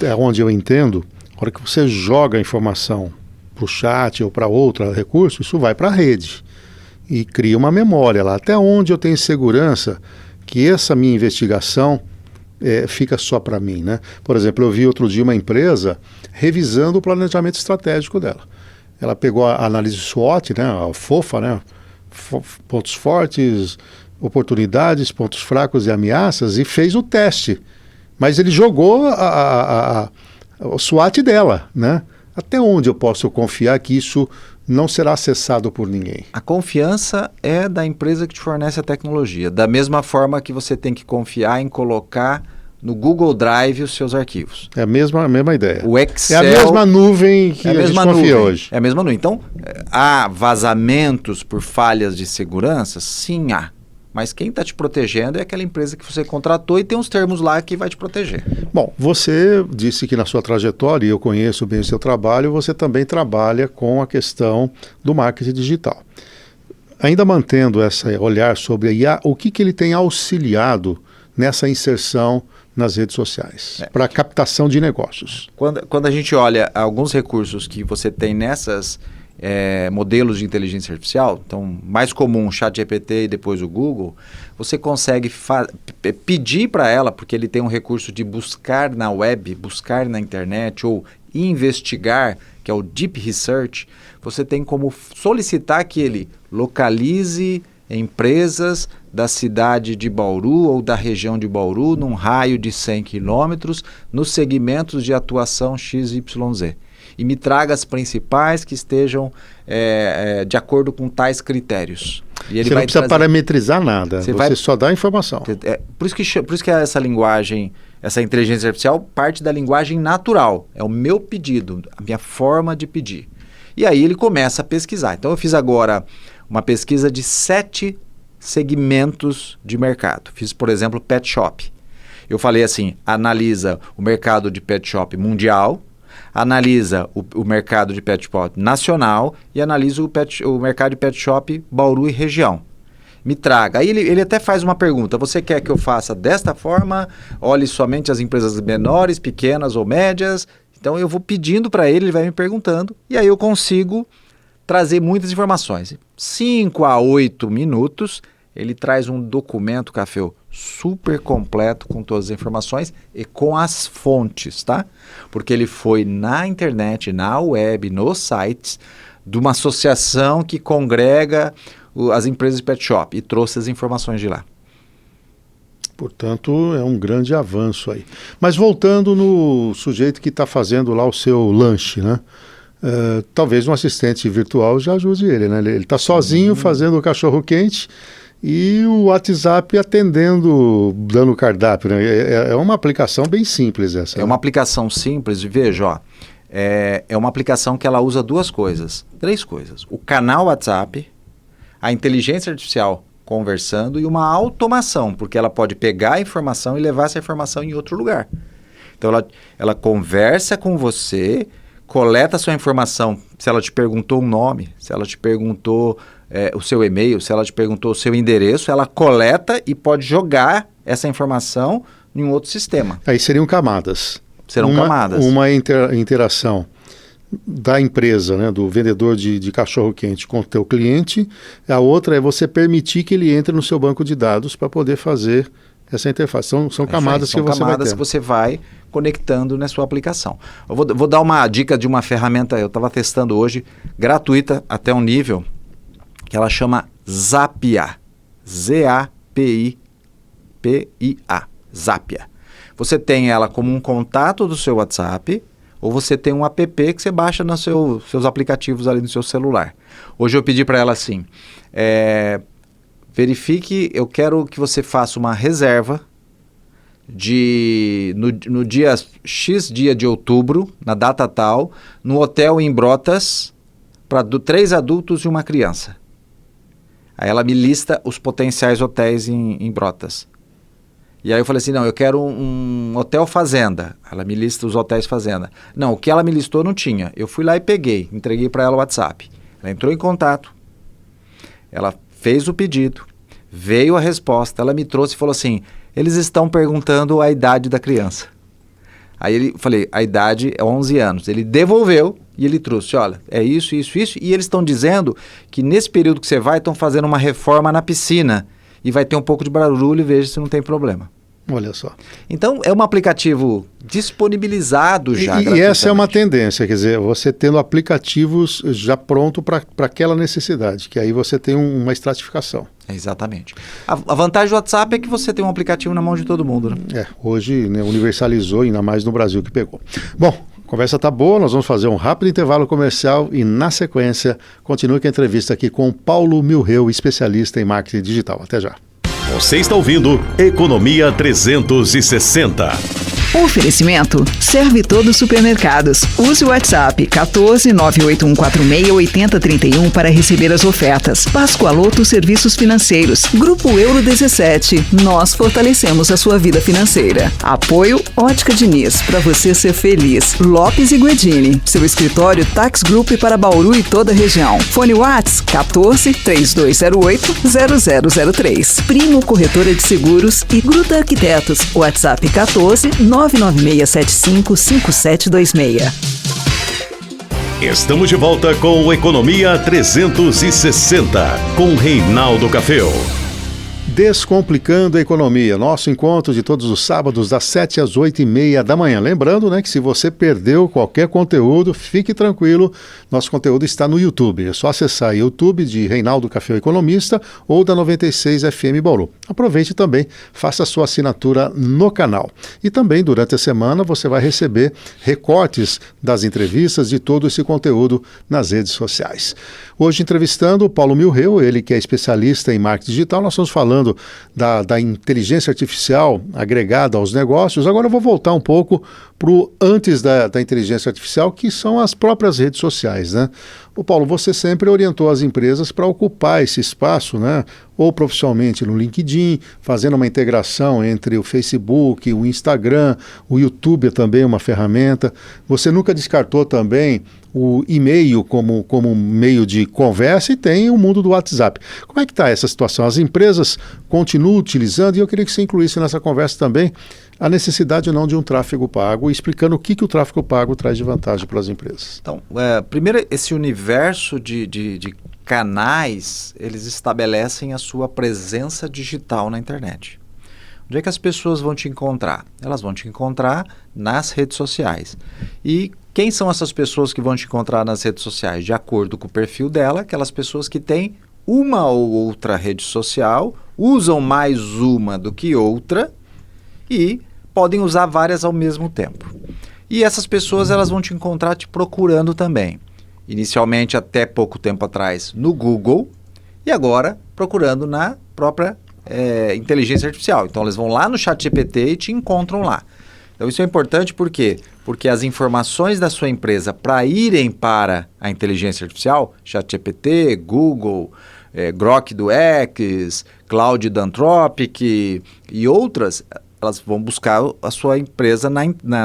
é onde eu entendo, a hora que você joga a informação para o chat ou para outro recurso, isso vai para a rede e cria uma memória lá. Até onde eu tenho segurança que essa minha investigação fica só para mim, né? Por exemplo, eu vi outro dia uma empresa revisando o planejamento estratégico dela. Ela pegou a análise SWOT, né, a FOFA, né, pontos fortes, oportunidades, pontos fracos e ameaças, e fez o teste. Mas ele jogou o SWOT dela, né? Até onde eu posso confiar que isso não será acessado por ninguém? A confiança é da empresa que te fornece a tecnologia. Da mesma forma que você tem que confiar em colocar no Google Drive os seus arquivos. É a mesma ideia. O Excel, é a mesma nuvem que a gente confia hoje. É a mesma nuvem. Então, há vazamentos por falhas de segurança? Sim, há. Mas quem está te protegendo é aquela empresa que você contratou e tem uns termos lá que vai te proteger. Bom, você disse que na sua trajetória, e eu conheço bem o seu trabalho, você também trabalha com a questão do marketing digital. Ainda mantendo esse olhar sobre a IA, o que ele tem auxiliado nessa inserção nas redes sociais, para a captação de negócios? Quando a gente olha alguns recursos que você tem nessas modelos de inteligência artificial, então mais comum o ChatGPT e depois o Google, você consegue pedir para ela, porque ele tem um recurso de buscar na web, buscar na internet ou investigar, que é o Deep Research, você tem como solicitar que ele localize empresas da cidade de Bauru ou da região de Bauru num raio de 100 quilômetros nos segmentos de atuação XYZ. E me traga as principais que estejam de acordo com tais critérios. E ele você não precisa parametrizar nada, você só dá a informação. Por isso que essa linguagem, essa inteligência artificial parte da linguagem natural. É o meu pedido, a minha forma de pedir. E aí ele começa a pesquisar. Então eu fiz agora uma pesquisa de 7 segmentos de mercado. Fiz, por exemplo, pet shop. Eu falei assim, analisa o mercado de pet shop mundial, analisa o mercado de pet shop nacional e analisa o mercado de pet shop Bauru e região. Me traga. Aí ele até faz uma pergunta, você quer que eu faça desta forma? Olhe somente as empresas menores, pequenas ou médias? Então eu vou pedindo para ele vai me perguntando e aí eu consigo trazer muitas informações. 5 a 8 minutos, ele traz um documento, Café, super completo com todas as informações e com as fontes, tá? Porque ele foi na internet, na web, nos sites de uma associação que congrega as empresas de pet shop e trouxe as informações de lá. Portanto, é um grande avanço aí. Mas voltando no sujeito que está fazendo lá o seu lanche, né? Talvez um assistente virtual já ajude ele, né? Ele está sozinho fazendo o cachorro-quente e o WhatsApp atendendo, dando o cardápio, né? É uma aplicação bem simples essa. É uma aplicação simples, veja, ó, é uma aplicação que ela usa três coisas. O canal WhatsApp, a inteligência artificial conversando e uma automação, porque ela pode pegar a informação e levar essa informação em outro lugar. Então ela conversa com você, coleta a sua informação, se ela te perguntou um nome, se ela te perguntou o seu e-mail, se ela te perguntou o seu endereço, ela coleta e pode jogar essa informação em um outro sistema. Aí seriam camadas. Camadas. Uma interação da empresa, né, do vendedor de cachorro-quente com o teu cliente. A outra é você permitir que ele entre no seu banco de dados para poder fazer essa interface. São camadas que você vai ter. São camadas que você vai conectando na sua aplicação. Eu vou dar uma dica de uma ferramenta, eu estava testando hoje, gratuita até um nível, que ela chama Zapier. Z-A-P-I-P-I-A. Zapier. Você tem ela como um contato do seu WhatsApp, ou você tem um app que você baixa nos seus aplicativos ali no seu celular. Hoje eu pedi para ela assim, verifique, eu quero que você faça uma reserva no dia X dia de outubro, na data tal, no hotel em Brotas, para 3 adultos e uma criança. Aí ela me lista os potenciais hotéis em Brotas. E aí eu falei assim, não, eu quero um hotel fazenda. Ela me lista os hotéis fazenda. Não, o que ela me listou não tinha. Eu fui lá e peguei, entreguei para ela o WhatsApp. Ela entrou em contato, ela fez o pedido, veio a resposta, ela me trouxe e falou assim, eles estão perguntando a idade da criança. Aí eu falei, a idade é 11 anos. Ele devolveu e ele trouxe, olha, é isso, isso, isso. E eles estão dizendo que nesse período que você vai, estão fazendo uma reforma na piscina. E vai ter um pouco de barulho e veja se não tem problema. Olha só. Então, é um aplicativo disponibilizado já. E essa é uma tendência, quer dizer, você tendo aplicativos já pronto para aquela necessidade, que aí você tem uma estratificação. Exatamente. A vantagem do WhatsApp é que você tem um aplicativo na mão de todo mundo, né? Hoje, né, universalizou, ainda mais no Brasil que pegou. Bom, a conversa está boa, nós vamos fazer um rápido intervalo comercial e, na sequência, continue com a entrevista aqui com Paulo Milreu, especialista em marketing digital. Até já. Você está ouvindo Economia 360. Oferecimento Serve Todos Supermercados. Use o WhatsApp 14 98146 8031 para receber as ofertas. Pascoaloto Serviços Financeiros. Grupo Euro 17. Nós fortalecemos a sua vida financeira. Apoio Ótica Diniz. Para você ser feliz. Lopes e Guedini. Seu escritório Tax Group para Bauru e toda a região. Fone Whats 14 3208 0003. Primo Corretora de Seguros e Gruta Arquitetos. WhatsApp 14 996755726. Estamos de volta com o Economia 360, com Reinaldo Caféu. Descomplicando a Economia, nosso encontro de todos os sábados das 7 às 8h30 da manhã. Lembrando, né, que se você perdeu qualquer conteúdo, fique tranquilo, nosso conteúdo está no YouTube. É só acessar o YouTube de Reinaldo Caféu Economista ou da 96 FM Bauru. Aproveite também, faça a sua assinatura no canal. E também, durante a semana, você vai receber recortes das entrevistas de todo esse conteúdo nas redes sociais. Hoje, entrevistando o Paulo Milreu, ele que é especialista em marketing digital, nós estamos falando da inteligência artificial agregada aos negócios. Agora eu vou voltar um pouco para o antes da inteligência artificial, que são as próprias redes sociais, né? O Paulo, você sempre orientou as empresas para ocupar esse espaço, né? Ou profissionalmente no LinkedIn, fazendo uma integração entre o Facebook, o Instagram, o YouTube é também uma ferramenta. Você nunca descartou também o e-mail como meio de conversa e tem o mundo do WhatsApp. Como é que está essa situação? As empresas continuam utilizando, e eu queria que você incluísse nessa conversa também a necessidade ou não de um tráfego pago, explicando o que o tráfego pago traz de vantagem para as empresas. Então, primeiro, esse universo de canais, eles estabelecem a sua presença digital na internet. Onde é que as pessoas vão te encontrar? Elas vão te encontrar nas redes sociais. E quem são essas pessoas que vão te encontrar nas redes sociais? De acordo com o perfil dela, aquelas pessoas que têm uma ou outra rede social, usam mais uma do que outra e podem usar várias ao mesmo tempo. E essas pessoas elas vão te encontrar te procurando também. Inicialmente, até pouco tempo atrás, no Google e agora procurando na própria inteligência artificial. Então, eles vão lá no ChatGPT e te encontram lá. Então, isso é importante por quê? Porque as informações da sua empresa para irem para a inteligência artificial, ChatGPT, Google, Grok do X, Cloud da Anthropic e outras, elas vão buscar a sua empresa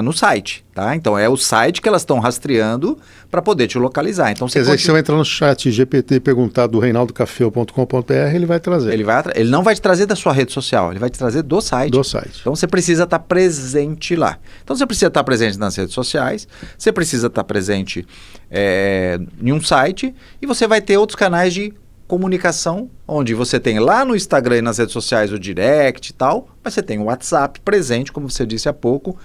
no site, tá? Então, é o site que elas estão rastreando para poder te localizar. Então, quer dizer que você vai entrar no chat GPT e perguntar do reinaldocafeo.com.br, ele vai trazer. Ele não vai te trazer da sua rede social, ele vai te trazer do site. Do site. Então, você precisa estar presente lá. Então, você precisa estar presente nas redes sociais, você precisa estar presente em um site e você vai ter outros canais de comunicação, onde você tem lá no Instagram e nas redes sociais o direct e tal, mas você tem o WhatsApp presente, como você disse há pouco,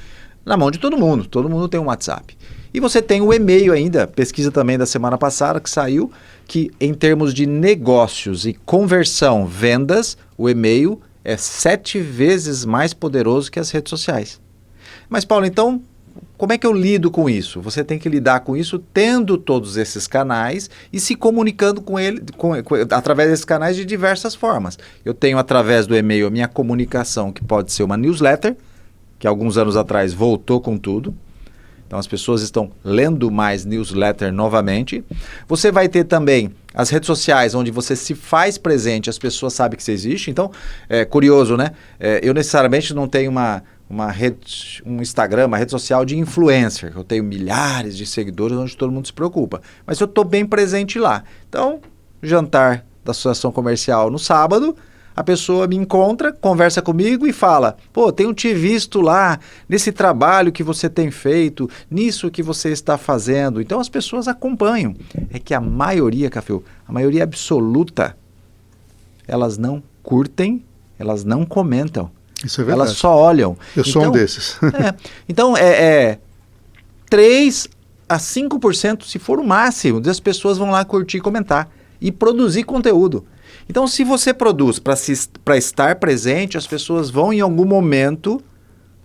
na mão de todo mundo tem um WhatsApp. E você tem o e-mail ainda, pesquisa também da semana passada que saiu, que em termos de negócios e conversão, vendas, o e-mail é 7 vezes mais poderoso que as redes sociais. Mas Paulo, então, como é que eu lido com isso? Você tem que lidar com isso tendo todos esses canais e se comunicando com ele através desses canais de diversas formas. Eu tenho através do e-mail a minha comunicação, que pode ser uma newsletter, que alguns anos atrás voltou com tudo. Então as pessoas estão lendo mais newsletter novamente. Você vai ter também as redes sociais, onde você se faz presente, as pessoas sabem que você existe. Então, é curioso, né? Eu necessariamente não tenho um Instagram, uma rede social de influencer. Eu tenho milhares de seguidores onde todo mundo se preocupa. Mas eu estou bem presente lá. Então, jantar da associação comercial no sábado, a pessoa me encontra, conversa comigo e fala: pô, tenho te visto lá, nesse trabalho que você tem feito, nisso que você está fazendo. Então, as pessoas acompanham. É que a maioria, Café, a maioria absoluta, elas não curtem, elas não comentam. Isso é verdade. Elas só olham. Eu sou um desses. Então, 3 a 5%, se for o máximo, das pessoas vão lá curtir e comentar e produzir conteúdo. Então, se você produz para estar presente, as pessoas vão em algum momento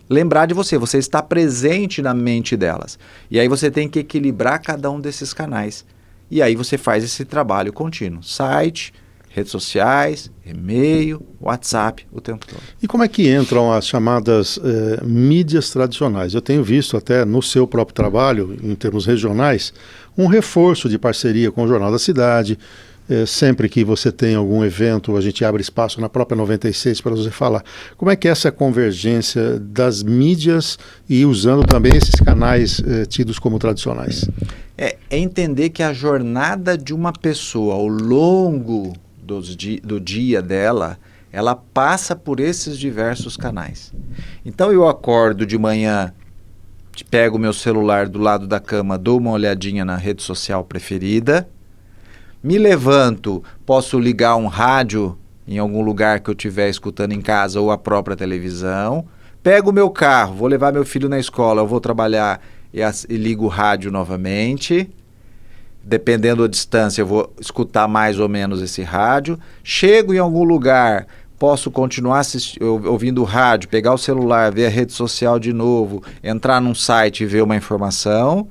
lembrar de você. Você está presente na mente delas. E aí você tem que equilibrar cada um desses canais. E aí você faz esse trabalho contínuo. Site, redes sociais, e-mail, WhatsApp, o tempo todo. E como é que entram as chamadas mídias tradicionais? Eu tenho visto até no seu próprio trabalho, em termos regionais, um reforço de parceria com o Jornal da Cidade. Sempre que você tem algum evento, a gente abre espaço na própria 96 para você falar. Como é que é essa convergência das mídias e usando também esses canais tidos como tradicionais? É entender que a jornada de uma pessoa ao longo do dia dela, ela passa por esses diversos canais. Então eu acordo de manhã, pego o meu celular do lado da cama, dou uma olhadinha na rede social preferida, me levanto, posso ligar um rádio em algum lugar que eu estiver escutando em casa ou a própria televisão, pego o meu carro, vou levar meu filho na escola, eu vou trabalhar e ligo o rádio novamente. Dependendo da distância, eu vou escutar mais ou menos esse rádio. Chego em algum lugar, posso continuar ouvindo o rádio, pegar o celular, ver a rede social de novo, entrar num site e ver uma informação.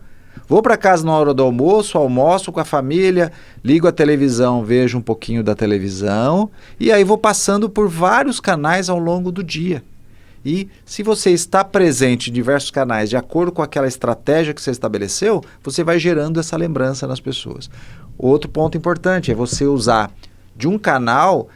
Vou para casa na hora do almoço, almoço com a família, ligo a televisão, vejo um pouquinho da televisão e aí vou passando por vários canais ao longo do dia. E se você está presente em diversos canais de acordo com aquela estratégia que você estabeleceu, você vai gerando essa lembrança nas pessoas. Outro ponto importante é você usar de um canal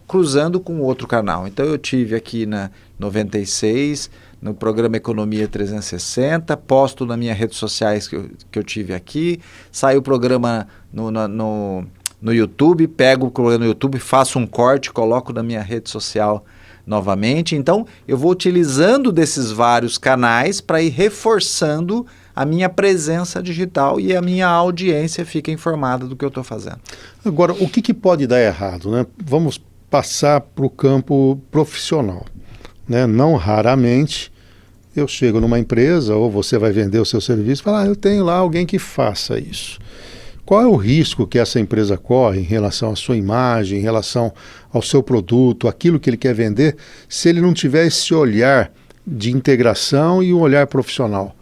cruzando com outro canal. Então eu tive aqui na 96, no programa Economia 360, posto nas minhas redes sociais que eu tive aqui, sai o programa no YouTube, pego o programa no YouTube, faço um corte, coloco na minha rede social novamente. Então, eu vou utilizando desses vários canais para ir reforçando a minha presença digital e a minha audiência fica informada do que eu estou fazendo. Agora, o que pode dar errado, né? Vamos passar para o campo profissional, né? Não raramente eu chego numa empresa ou você vai vender o seu serviço e fala, eu tenho lá alguém que faça isso. Qual é o risco que essa empresa corre em relação à sua imagem, em relação ao seu produto, aquilo que ele quer vender, se ele não tiver esse olhar de integração e um olhar profissional?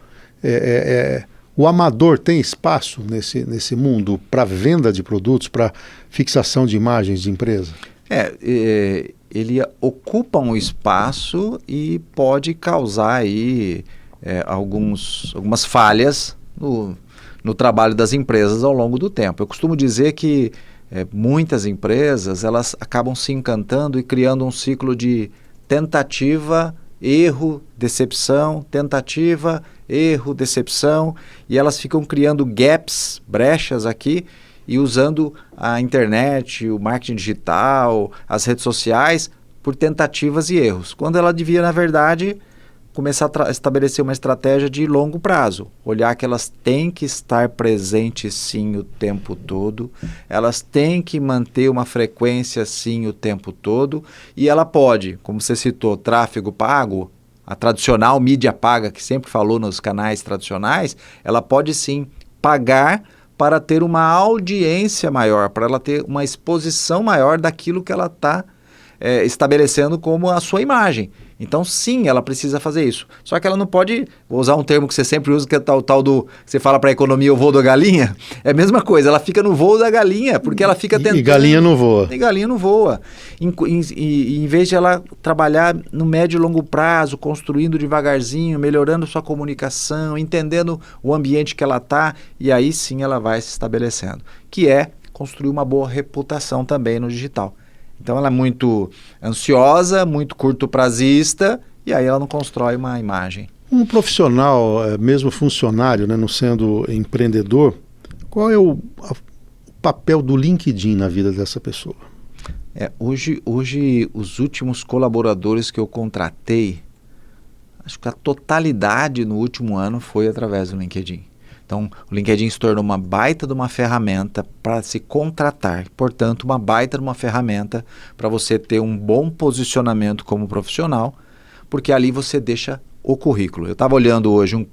O amador tem espaço nesse mundo para venda de produtos, para fixação de imagens de empresa? Ele ocupa um espaço e pode causar aí algumas falhas no trabalho das empresas ao longo do tempo. Eu costumo dizer que muitas empresas elas acabam se encantando e criando um ciclo de tentativa, erro, decepção, tentativa, erro, decepção, e elas ficam criando gaps, brechas aqui, e usando a internet, o marketing digital, as redes sociais, por tentativas e erros. Quando ela devia, na verdade, começar a estabelecer uma estratégia de longo prazo. Olhar que elas têm que estar presentes, sim, o tempo todo. Elas têm que manter uma frequência, sim, o tempo todo. E ela pode, como você citou, tráfego pago, a tradicional mídia paga, que sempre falou nos canais tradicionais, ela pode, sim, pagar para ter uma audiência maior, para ela ter uma exposição maior daquilo que ela está estabelecendo como a sua imagem. Então, sim, ela precisa fazer isso. Só que ela não pode, vou usar um termo que você sempre usa, que é o tal do, você fala para a economia, o voo da galinha, é a mesma coisa, ela fica no voo da galinha, porque ela fica tentando... E galinha não voa. E galinha não voa. Em vez de ela trabalhar no médio e longo prazo, construindo devagarzinho, melhorando sua comunicação, entendendo o ambiente que ela está, e aí sim ela vai se estabelecendo, que é construir uma boa reputação também no digital. Então ela é muito ansiosa, muito curto-prazista, e aí ela não constrói uma imagem. Um profissional, mesmo funcionário, né, não sendo empreendedor, qual é o papel do LinkedIn na vida dessa pessoa? Hoje, os últimos colaboradores que eu contratei, acho que a totalidade no último ano foi através do LinkedIn. Então, o LinkedIn se tornou uma baita de uma ferramenta para se contratar, portanto, uma baita de uma ferramenta para você ter um bom posicionamento como profissional, porque ali você deixa o currículo. Eu estava olhando hoje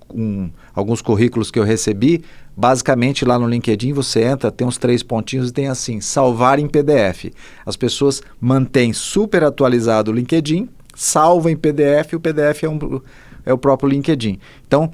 alguns currículos que eu recebi, basicamente lá no LinkedIn você entra, tem uns 3 pontinhos e tem assim, salvar em PDF. As pessoas mantêm super atualizado o LinkedIn, salvam em PDF, e o PDF é o próprio LinkedIn. Então,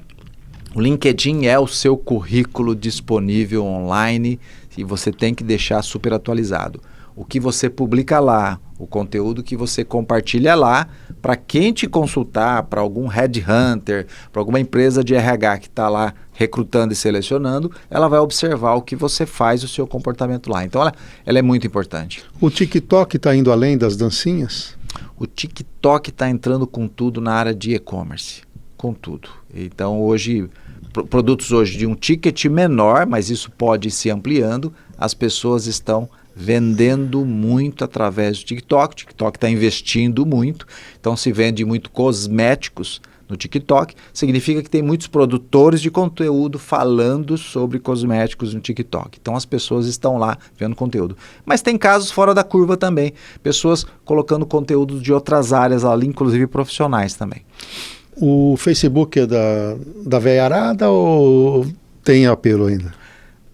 o LinkedIn é o seu currículo disponível online e você tem que deixar super atualizado. O que você publica lá, o conteúdo que você compartilha lá, para quem te consultar, para algum headhunter, para alguma empresa de RH que está lá recrutando e selecionando, ela vai observar o que você faz, o seu comportamento lá. Então ela é muito importante. O TikTok está indo além das dancinhas? O TikTok está entrando com tudo na área de e-commerce. Com tudo. Então hoje, produtos hoje de um ticket menor, mas isso pode ir se ampliando, as pessoas estão vendendo muito através do TikTok. O TikTok está investindo muito, então se vende muito cosméticos no TikTok, significa que tem muitos produtores de conteúdo falando sobre cosméticos no TikTok. Então as pessoas estão lá vendo conteúdo. Mas tem casos fora da curva também, pessoas colocando conteúdo de outras áreas ali, inclusive profissionais também. O Facebook é da velharada ou tem apelo ainda?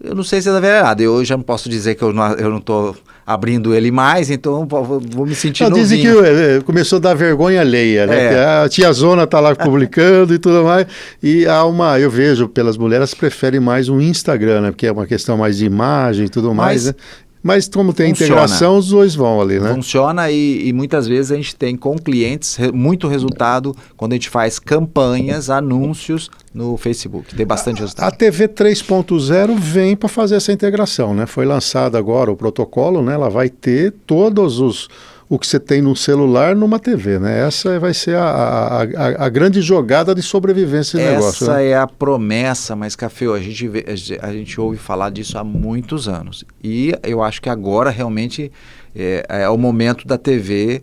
Eu não sei se é da velharada. Eu já não posso dizer que eu não estou abrindo ele mais, então vou me sentir novinho. Dizem que começou a dar vergonha alheia, né? Que a tia Zona está lá publicando e tudo mais. E eu vejo pelas mulheres, preferem mais um Instagram, né? Porque é uma questão mais de imagem e tudo mais, né? Mas como tem integração, os dois vão ali, né? Funciona e muitas vezes a gente tem com clientes muito resultado quando a gente faz campanhas, anúncios no Facebook. Tem bastante resultado. A TV 3.0 vem para fazer essa integração, né? Foi lançado agora o protocolo, né? Ela vai ter o que você tem no celular numa TV, né? Essa vai ser a grande jogada de sobrevivência do negócio. Essa é a promessa, mas, Café, a gente ouve falar disso há muitos anos. E eu acho que agora realmente é o momento da TV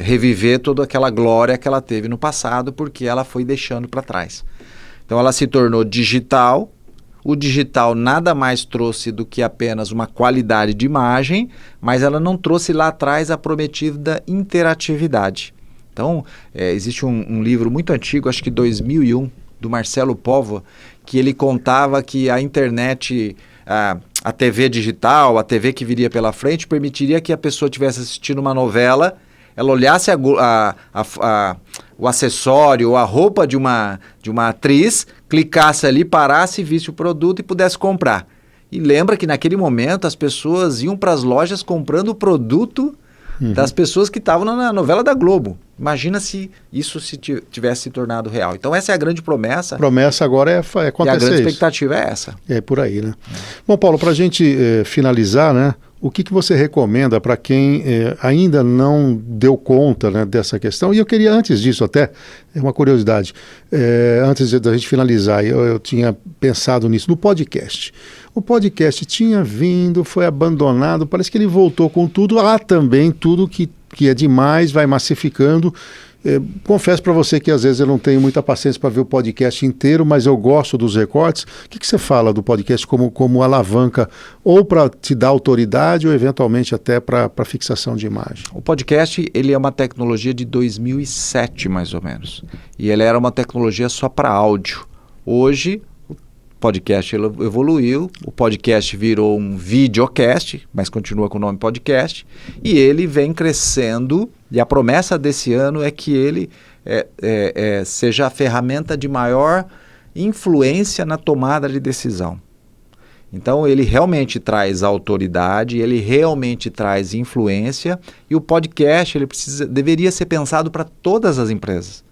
reviver toda aquela glória que ela teve no passado, porque ela foi deixando para trás. Então ela se tornou digital, o digital nada mais trouxe do que apenas uma qualidade de imagem, mas ela não trouxe lá atrás a prometida interatividade. Então, existe um livro muito antigo, acho que 2001, do Marcelo Póvoa, que ele contava que a internet, a TV digital, a TV que viria pela frente, permitiria que a pessoa estivesse assistindo uma novela, ela olhasse o acessório ou a roupa de uma atriz, clicasse ali, parasse, visse o produto e pudesse comprar. E lembra que naquele momento as pessoas iam para as lojas comprando o produto das pessoas que estavam na novela da Globo. Imagina se isso tivesse se tornado real. Então essa é a grande promessa. A promessa agora é acontecer e a grande isso. expectativa é essa. É por aí, né? Bom, Paulo, para a gente finalizar, né? O que você recomenda para quem ainda não deu conta, né, dessa questão? E eu queria, antes disso até, uma curiosidade, antes da gente finalizar, eu tinha pensado nisso, no podcast. O podcast tinha vindo, foi abandonado, parece que ele voltou com tudo. Há também tudo que é demais, vai massificando. Confesso para você que às vezes eu não tenho muita paciência para ver o podcast inteiro, mas eu gosto dos recortes. O que você fala do podcast como alavanca, ou para te dar autoridade, ou eventualmente até para fixação de imagem? O podcast, ele é uma tecnologia de 2007, mais ou menos. E ele era uma tecnologia só para áudio. Hoje, o podcast evoluiu, o podcast virou um videocast, mas continua com o nome podcast, e ele vem crescendo. E a promessa desse ano é que ele seja a ferramenta de maior influência na tomada de decisão. Então, ele realmente traz autoridade, ele realmente traz influência, e o podcast deveria ser pensado para todas as empresas.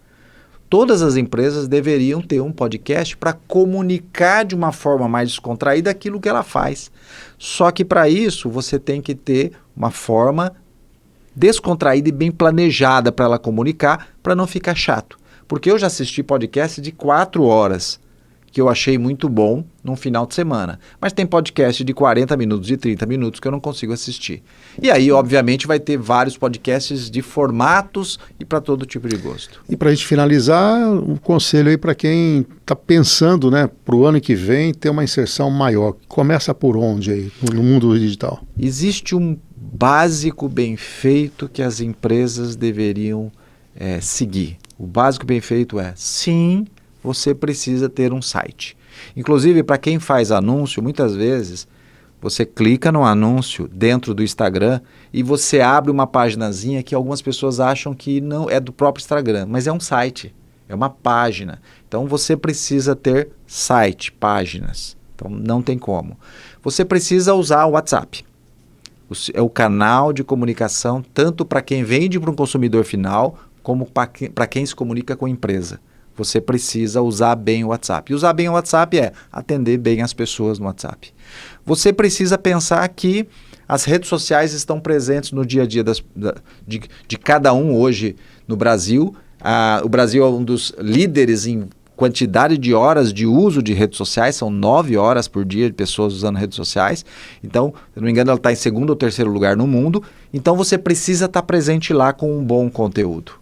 Todas as empresas deveriam ter um podcast para comunicar de uma forma mais descontraída aquilo que ela faz. Só que para isso você tem que ter uma forma descontraída e bem planejada para ela comunicar, para não ficar chato. Porque eu já assisti podcast de 4 horas, que eu achei muito bom num final de semana. Mas tem podcast de 40 minutos e 30 minutos que eu não consigo assistir. E aí, obviamente, vai ter vários podcasts de formatos e para todo tipo de gosto. E para a gente finalizar, um conselho aí para quem está pensando, né, para o ano que vem ter uma inserção maior. Começa por onde aí, no mundo digital? Existe um básico bem feito que as empresas deveriam seguir. O básico bem feito sim, você precisa ter um site. Inclusive, para quem faz anúncio, muitas vezes você clica no anúncio dentro do Instagram e você abre uma paginazinha que algumas pessoas acham que não é do próprio Instagram, mas é um site, é uma página. Então você precisa ter site, páginas. Então não tem como. Você precisa usar o WhatsApp. É o canal de comunicação tanto para quem vende para um consumidor final como para quem se comunica com a empresa. Você precisa usar bem o WhatsApp. E usar bem o WhatsApp é atender bem as pessoas no WhatsApp. Você precisa pensar que as redes sociais estão presentes no dia a dia de cada um hoje no Brasil. O Brasil é um dos líderes em quantidade de horas de uso de redes sociais, são 9 horas por dia de pessoas usando redes sociais. Então, se não me engano, ela está em 2º ou 3º lugar no mundo. Então, você precisa estar presente lá com um bom conteúdo.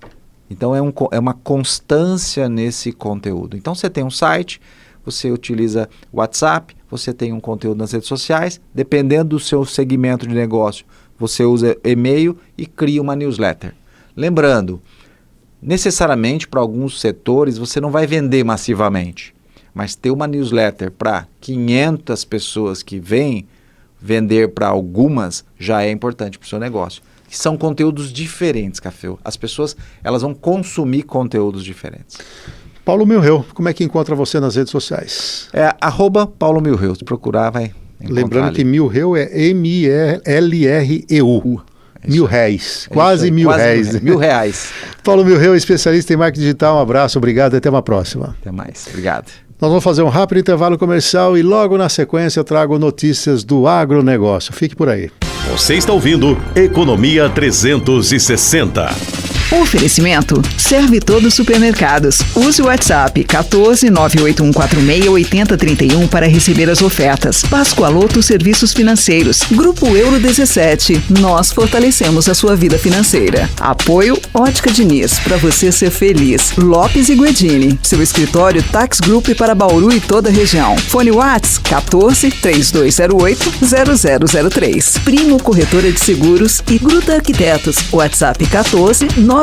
Então, é uma constância nesse conteúdo. Então, você tem um site, você utiliza o WhatsApp, você tem um conteúdo nas redes sociais, dependendo do seu segmento de negócio, você usa e-mail e cria uma newsletter. Lembrando, necessariamente para alguns setores você não vai vender massivamente, mas ter uma newsletter para 500 pessoas que vêm vender para algumas já é importante para o seu negócio. São conteúdos diferentes, Café. As pessoas elas vão consumir conteúdos diferentes. Paulo Milreu, como é que encontra você nas redes sociais? @Paulo Milreu. Se procurar, vai encontrar. Lembrando ali. Que Milreu é MILREU. R$1.000, quase aí, R$1.000. R$1.000. Paulo Milreu, especialista em marketing digital, um abraço, obrigado e até uma próxima. Até mais, obrigado. Nós vamos fazer um rápido intervalo comercial e logo na sequência eu trago notícias do agronegócio. Fique por aí. Você está ouvindo Economia 360. Oferecimento Serve Todos Supermercados. Use o WhatsApp 14981468031 para receber as ofertas. Pascoaloto Serviços Financeiros. Grupo Euro 17. Nós fortalecemos a sua vida financeira. Apoio Ótica Diniz. Para você ser feliz. Lopes e Guedini. Seu escritório Tax Group para Bauru e toda a região. Fone WhatsApp 14-3208-0003. Primo Corretora de Seguros e Gruta Arquitetos. WhatsApp 14-99675-5726.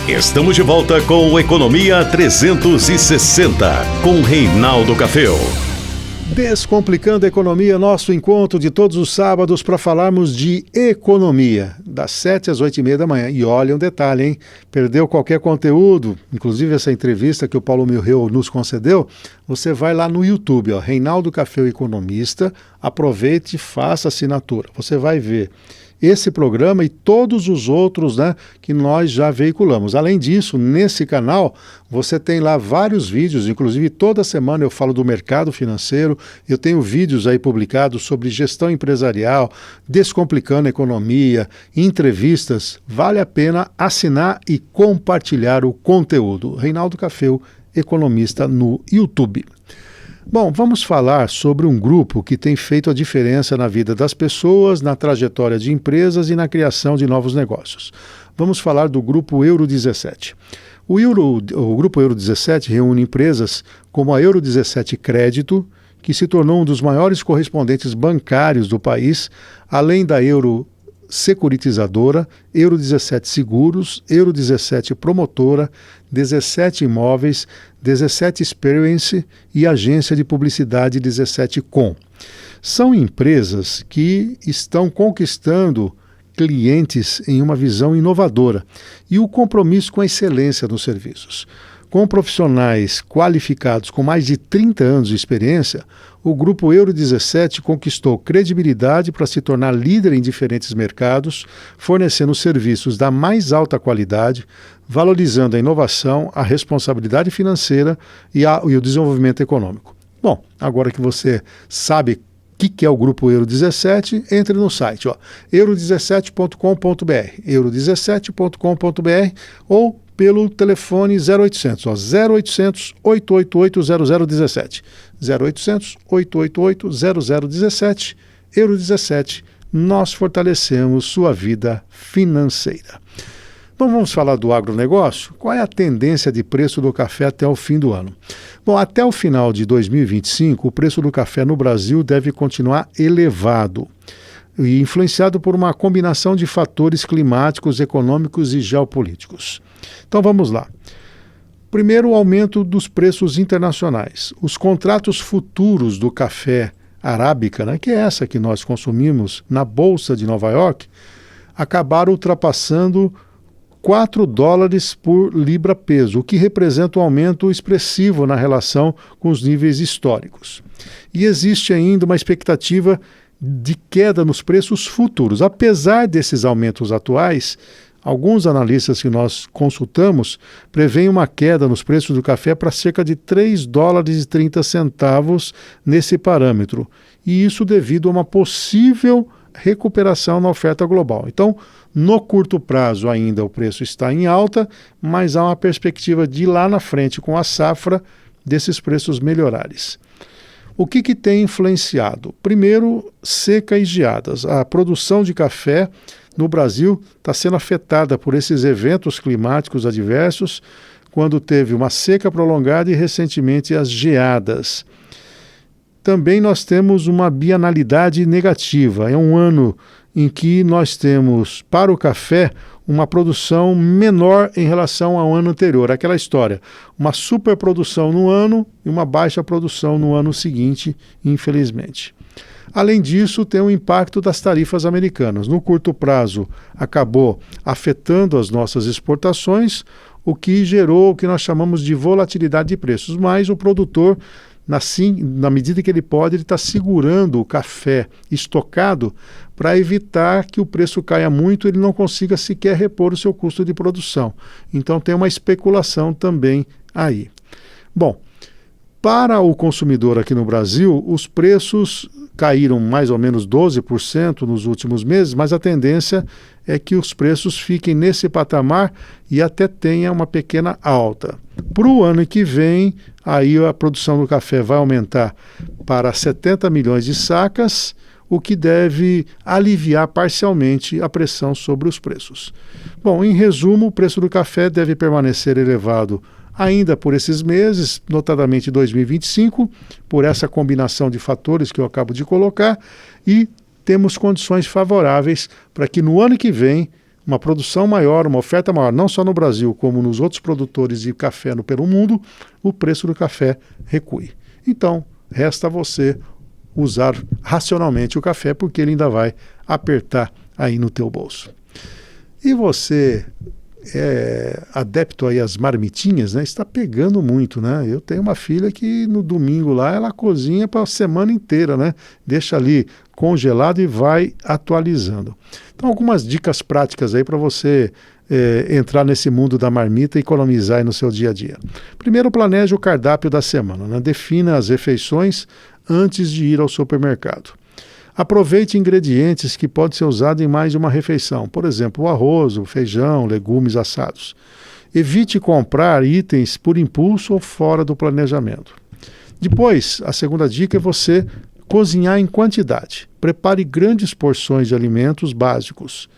Estamos de volta com o Economia 360, com Reinaldo Caféu. Descomplicando a Economia, nosso encontro de todos os sábados para falarmos de economia, das 7 às 8h30 da manhã. E olha um detalhe, hein? Perdeu qualquer conteúdo, inclusive essa entrevista que o Paulo Milreu nos concedeu, você vai lá no YouTube, Reinaldo Caféu Economista, aproveite e faça assinatura. Você vai ver esse programa e todos os outros, que nós já veiculamos. Além disso, nesse canal, você tem lá vários vídeos, inclusive toda semana eu falo do mercado financeiro, eu tenho vídeos aí publicados sobre gestão empresarial, descomplicando a economia, entrevistas. Vale a pena assinar e compartilhar o conteúdo. Reinaldo Caféu, Economista, no YouTube. Bom, vamos falar sobre um grupo que tem feito a diferença na vida das pessoas, na trajetória de empresas e na criação de novos negócios. Vamos falar do Grupo Euro 17. O Grupo Euro 17 reúne empresas como a Euro 17 Crédito, que se tornou um dos maiores correspondentes bancários do país, além da Euro Securitizadora, Euro 17 Seguros, Euro 17 Promotora, 17 Imóveis, 17 Experience e Agência de Publicidade 17 Com. São empresas que estão conquistando clientes em uma visão inovadora e o compromisso com a excelência nos serviços. Com profissionais qualificados com mais de 30 anos de experiência, o Grupo Euro 17 conquistou credibilidade para se tornar líder em diferentes mercados, fornecendo serviços da mais alta qualidade, valorizando a inovação, a responsabilidade financeira e o desenvolvimento econômico. Bom, agora que você sabe o que é o Grupo Euro 17, entre no site, euro17.com.br, euro17.com.br ou pelo telefone 0800, 0800 888 0017, 0800 888 0017, Euro 17, nós fortalecemos sua vida financeira. Então vamos falar do agronegócio? Qual é a tendência de preço do café até o fim do ano? Bom, até o final de 2025, o preço do café no Brasil deve continuar elevado e influenciado por uma combinação de fatores climáticos, econômicos e geopolíticos. Então vamos lá. Primeiro, o aumento dos preços internacionais. Os contratos futuros do café arábica, que é essa que nós consumimos na Bolsa de Nova York, acabaram ultrapassando $4 por libra-peso, o que representa um aumento expressivo na relação com os níveis históricos. E existe ainda uma expectativa de queda nos preços futuros. Apesar desses aumentos atuais, alguns analistas que nós consultamos preveem uma queda nos preços do café para cerca de $3,30 nesse parâmetro, e isso devido a uma possível recuperação na oferta global. Então, no curto prazo ainda o preço está em alta, mas há uma perspectiva de lá na frente, com a safra, desses preços melhorarem. O que tem influenciado? Primeiro, seca e geadas. A produção de café no Brasil está sendo afetada por esses eventos climáticos adversos, quando teve uma seca prolongada e recentemente as geadas. Também nós temos uma bienalidade negativa. É um ano em que nós temos, para o café, uma produção menor em relação ao ano anterior. Aquela história, uma superprodução no ano e uma baixa produção no ano seguinte, infelizmente. Além disso, tem o impacto das tarifas americanas. No curto prazo, acabou afetando as nossas exportações, o que gerou o que nós chamamos de volatilidade de preços. Mas o produtor, na medida que ele pode, ele está segurando o café estocado para evitar que o preço caia muito e ele não consiga sequer repor o seu custo de produção. Então tem uma especulação também aí. Bom, para o consumidor aqui no Brasil, os preços caíram mais ou menos 12% nos últimos meses, mas a tendência é que os preços fiquem nesse patamar e até tenha uma pequena alta. Para o ano que vem, aí a produção do café vai aumentar para 70 milhões de sacas, o que deve aliviar parcialmente a pressão sobre os preços. Bom, em resumo, o preço do café deve permanecer elevado ainda por esses meses, notadamente 2025, por essa combinação de fatores que eu acabo de colocar, e temos condições favoráveis para que no ano que vem uma produção maior, uma oferta maior, não só no Brasil, como nos outros produtores de café pelo mundo, o preço do café recue. Então, resta a você usar racionalmente o café, porque ele ainda vai apertar aí no teu bolso. E você é adepto aí às marmitinhas, né? Está pegando muito, né? Eu tenho uma filha que no domingo lá ela cozinha para a semana inteira, né? Deixa ali congelado e vai atualizando. Então, algumas dicas práticas aí para você entrar nesse mundo da marmita e economizar aí no seu dia a dia. Primeiro, planeje o cardápio da semana, né? Defina as refeições antes de ir ao supermercado. Aproveite ingredientes que podem ser usados em mais de uma refeição, por exemplo, o arroz, o feijão, legumes assados. Evite comprar itens por impulso ou fora do planejamento. Depois, a segunda dica é você cozinhar em quantidade. Prepare grandes porções de alimentos básicos.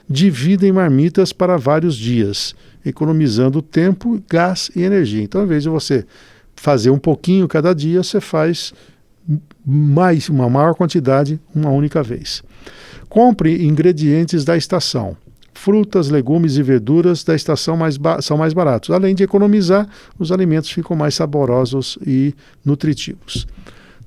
Divida em marmitas para vários dias, economizando tempo, gás e energia. Então, ao invés de você fazer um pouquinho cada dia, você faz uma maior quantidade uma única vez. Compre ingredientes da estação. Frutas, legumes e verduras da estação são mais baratos. Além de economizar, os alimentos ficam mais saborosos e nutritivos.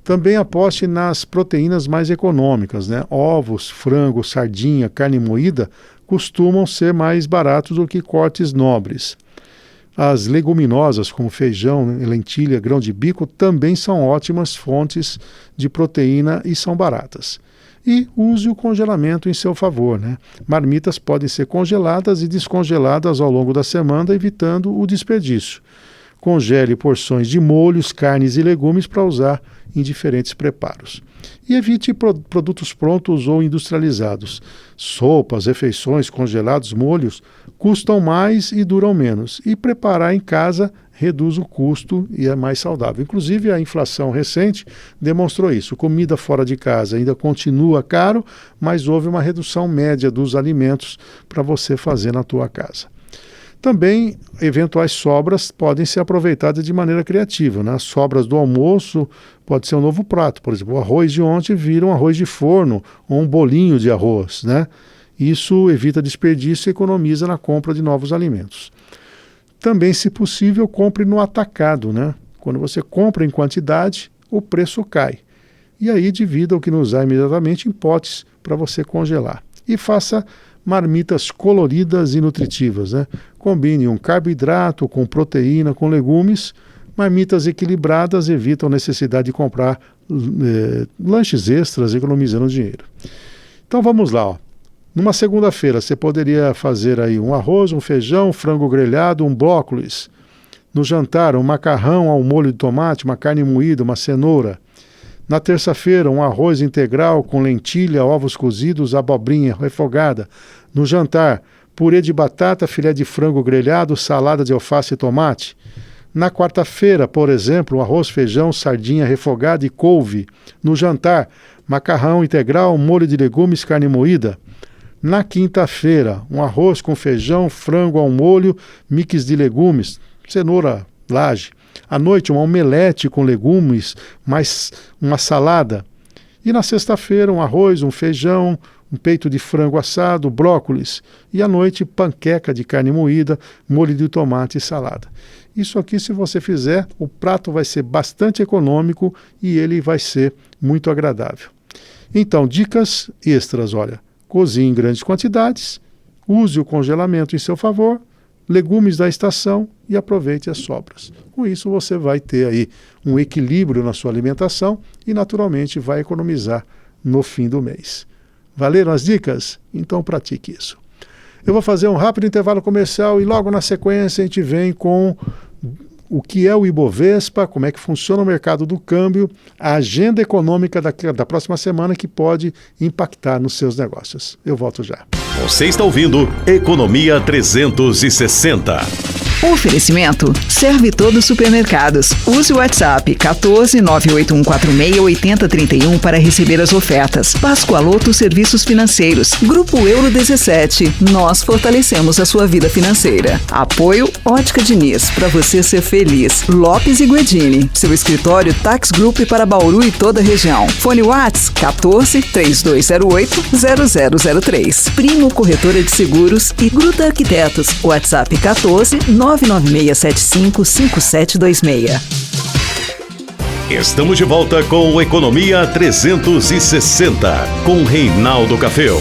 Também aposte nas proteínas mais econômicas, né? Ovos, frango, sardinha, carne moída costumam ser mais baratos do que cortes nobres. As leguminosas, como feijão, lentilha, grão de bico, também são ótimas fontes de proteína e são baratas. E use o congelamento em seu favor, né? Marmitas podem ser congeladas e descongeladas ao longo da semana, evitando o desperdício. Congele porções de molhos, carnes e legumes para usar em diferentes preparos. E evite produtos prontos ou industrializados. Sopas, refeições, congelados, molhos custam mais e duram menos. E preparar em casa reduz o custo e é mais saudável. Inclusive, a inflação recente demonstrou isso. Comida fora de casa ainda continua caro, mas houve uma redução média dos alimentos para você fazer na tua casa. Também, eventuais sobras podem ser aproveitadas de maneira criativa, né? As sobras do almoço pode ser um novo prato. Por exemplo, o arroz de ontem vira um arroz de forno ou um bolinho de arroz, né? Isso evita desperdício e economiza na compra de novos alimentos. Também, se possível, compre no atacado, né? Quando você compra em quantidade, o preço cai. E aí divida o que não usar imediatamente em potes para você congelar. E faça marmitas coloridas e nutritivas, né? Combine um carboidrato com proteína, com legumes. Marmitas equilibradas evitam a necessidade de comprar lanches extras, economizando dinheiro. Então vamos lá, ó. Numa segunda-feira você poderia fazer aí um arroz, um feijão, frango grelhado, um brócolis. No jantar, um macarrão ao molho de tomate, uma carne moída, uma cenoura. Na terça-feira, um arroz integral com lentilha, ovos cozidos, abobrinha refogada. No jantar, purê de batata, filé de frango grelhado, salada de alface e tomate. Na quarta-feira, por exemplo, um arroz, feijão, sardinha refogada e couve. No jantar, macarrão integral, molho de legumes, carne moída. Na quinta-feira, um arroz com feijão, frango ao molho, mix de legumes, cenoura, laje. À noite, um omelete com legumes, mais uma salada. E na sexta-feira, um arroz, um feijão, um peito de frango assado, brócolis. E à noite, panqueca de carne moída, molho de tomate e salada. Isso aqui, se você fizer, o prato vai ser bastante econômico e ele vai ser muito agradável. Então, dicas extras, olha. Cozinhe em grandes quantidades, use o congelamento em seu favor, legumes da estação e aproveite as sobras. Com isso você vai ter aí um equilíbrio na sua alimentação e naturalmente vai economizar no fim do mês. Valeram as dicas? Então pratique isso. Eu vou fazer um rápido intervalo comercial e logo na sequência a gente vem com o que é o Ibovespa, como é que funciona o mercado do câmbio, a agenda econômica da próxima semana que pode impactar nos seus negócios. Eu volto já. Você está ouvindo Economia 360. Oferecimento Serve Todos Supermercados. Use o WhatsApp 14 98146 8031 para receber as ofertas. Pascoaloto Serviços Financeiros. Grupo Euro 17. Nós fortalecemos a sua vida financeira. Apoio Ótica Diniz. Para você ser feliz. Lopes e Guedini. Seu escritório Tax Group para Bauru e toda a região. Fone WhatsApp 14 3208 0003. Primo Corretora de Seguros e Gruta Arquitetos. WhatsApp 14 996755726. Estamos de volta com Economia 360, com Reinaldo Caféu.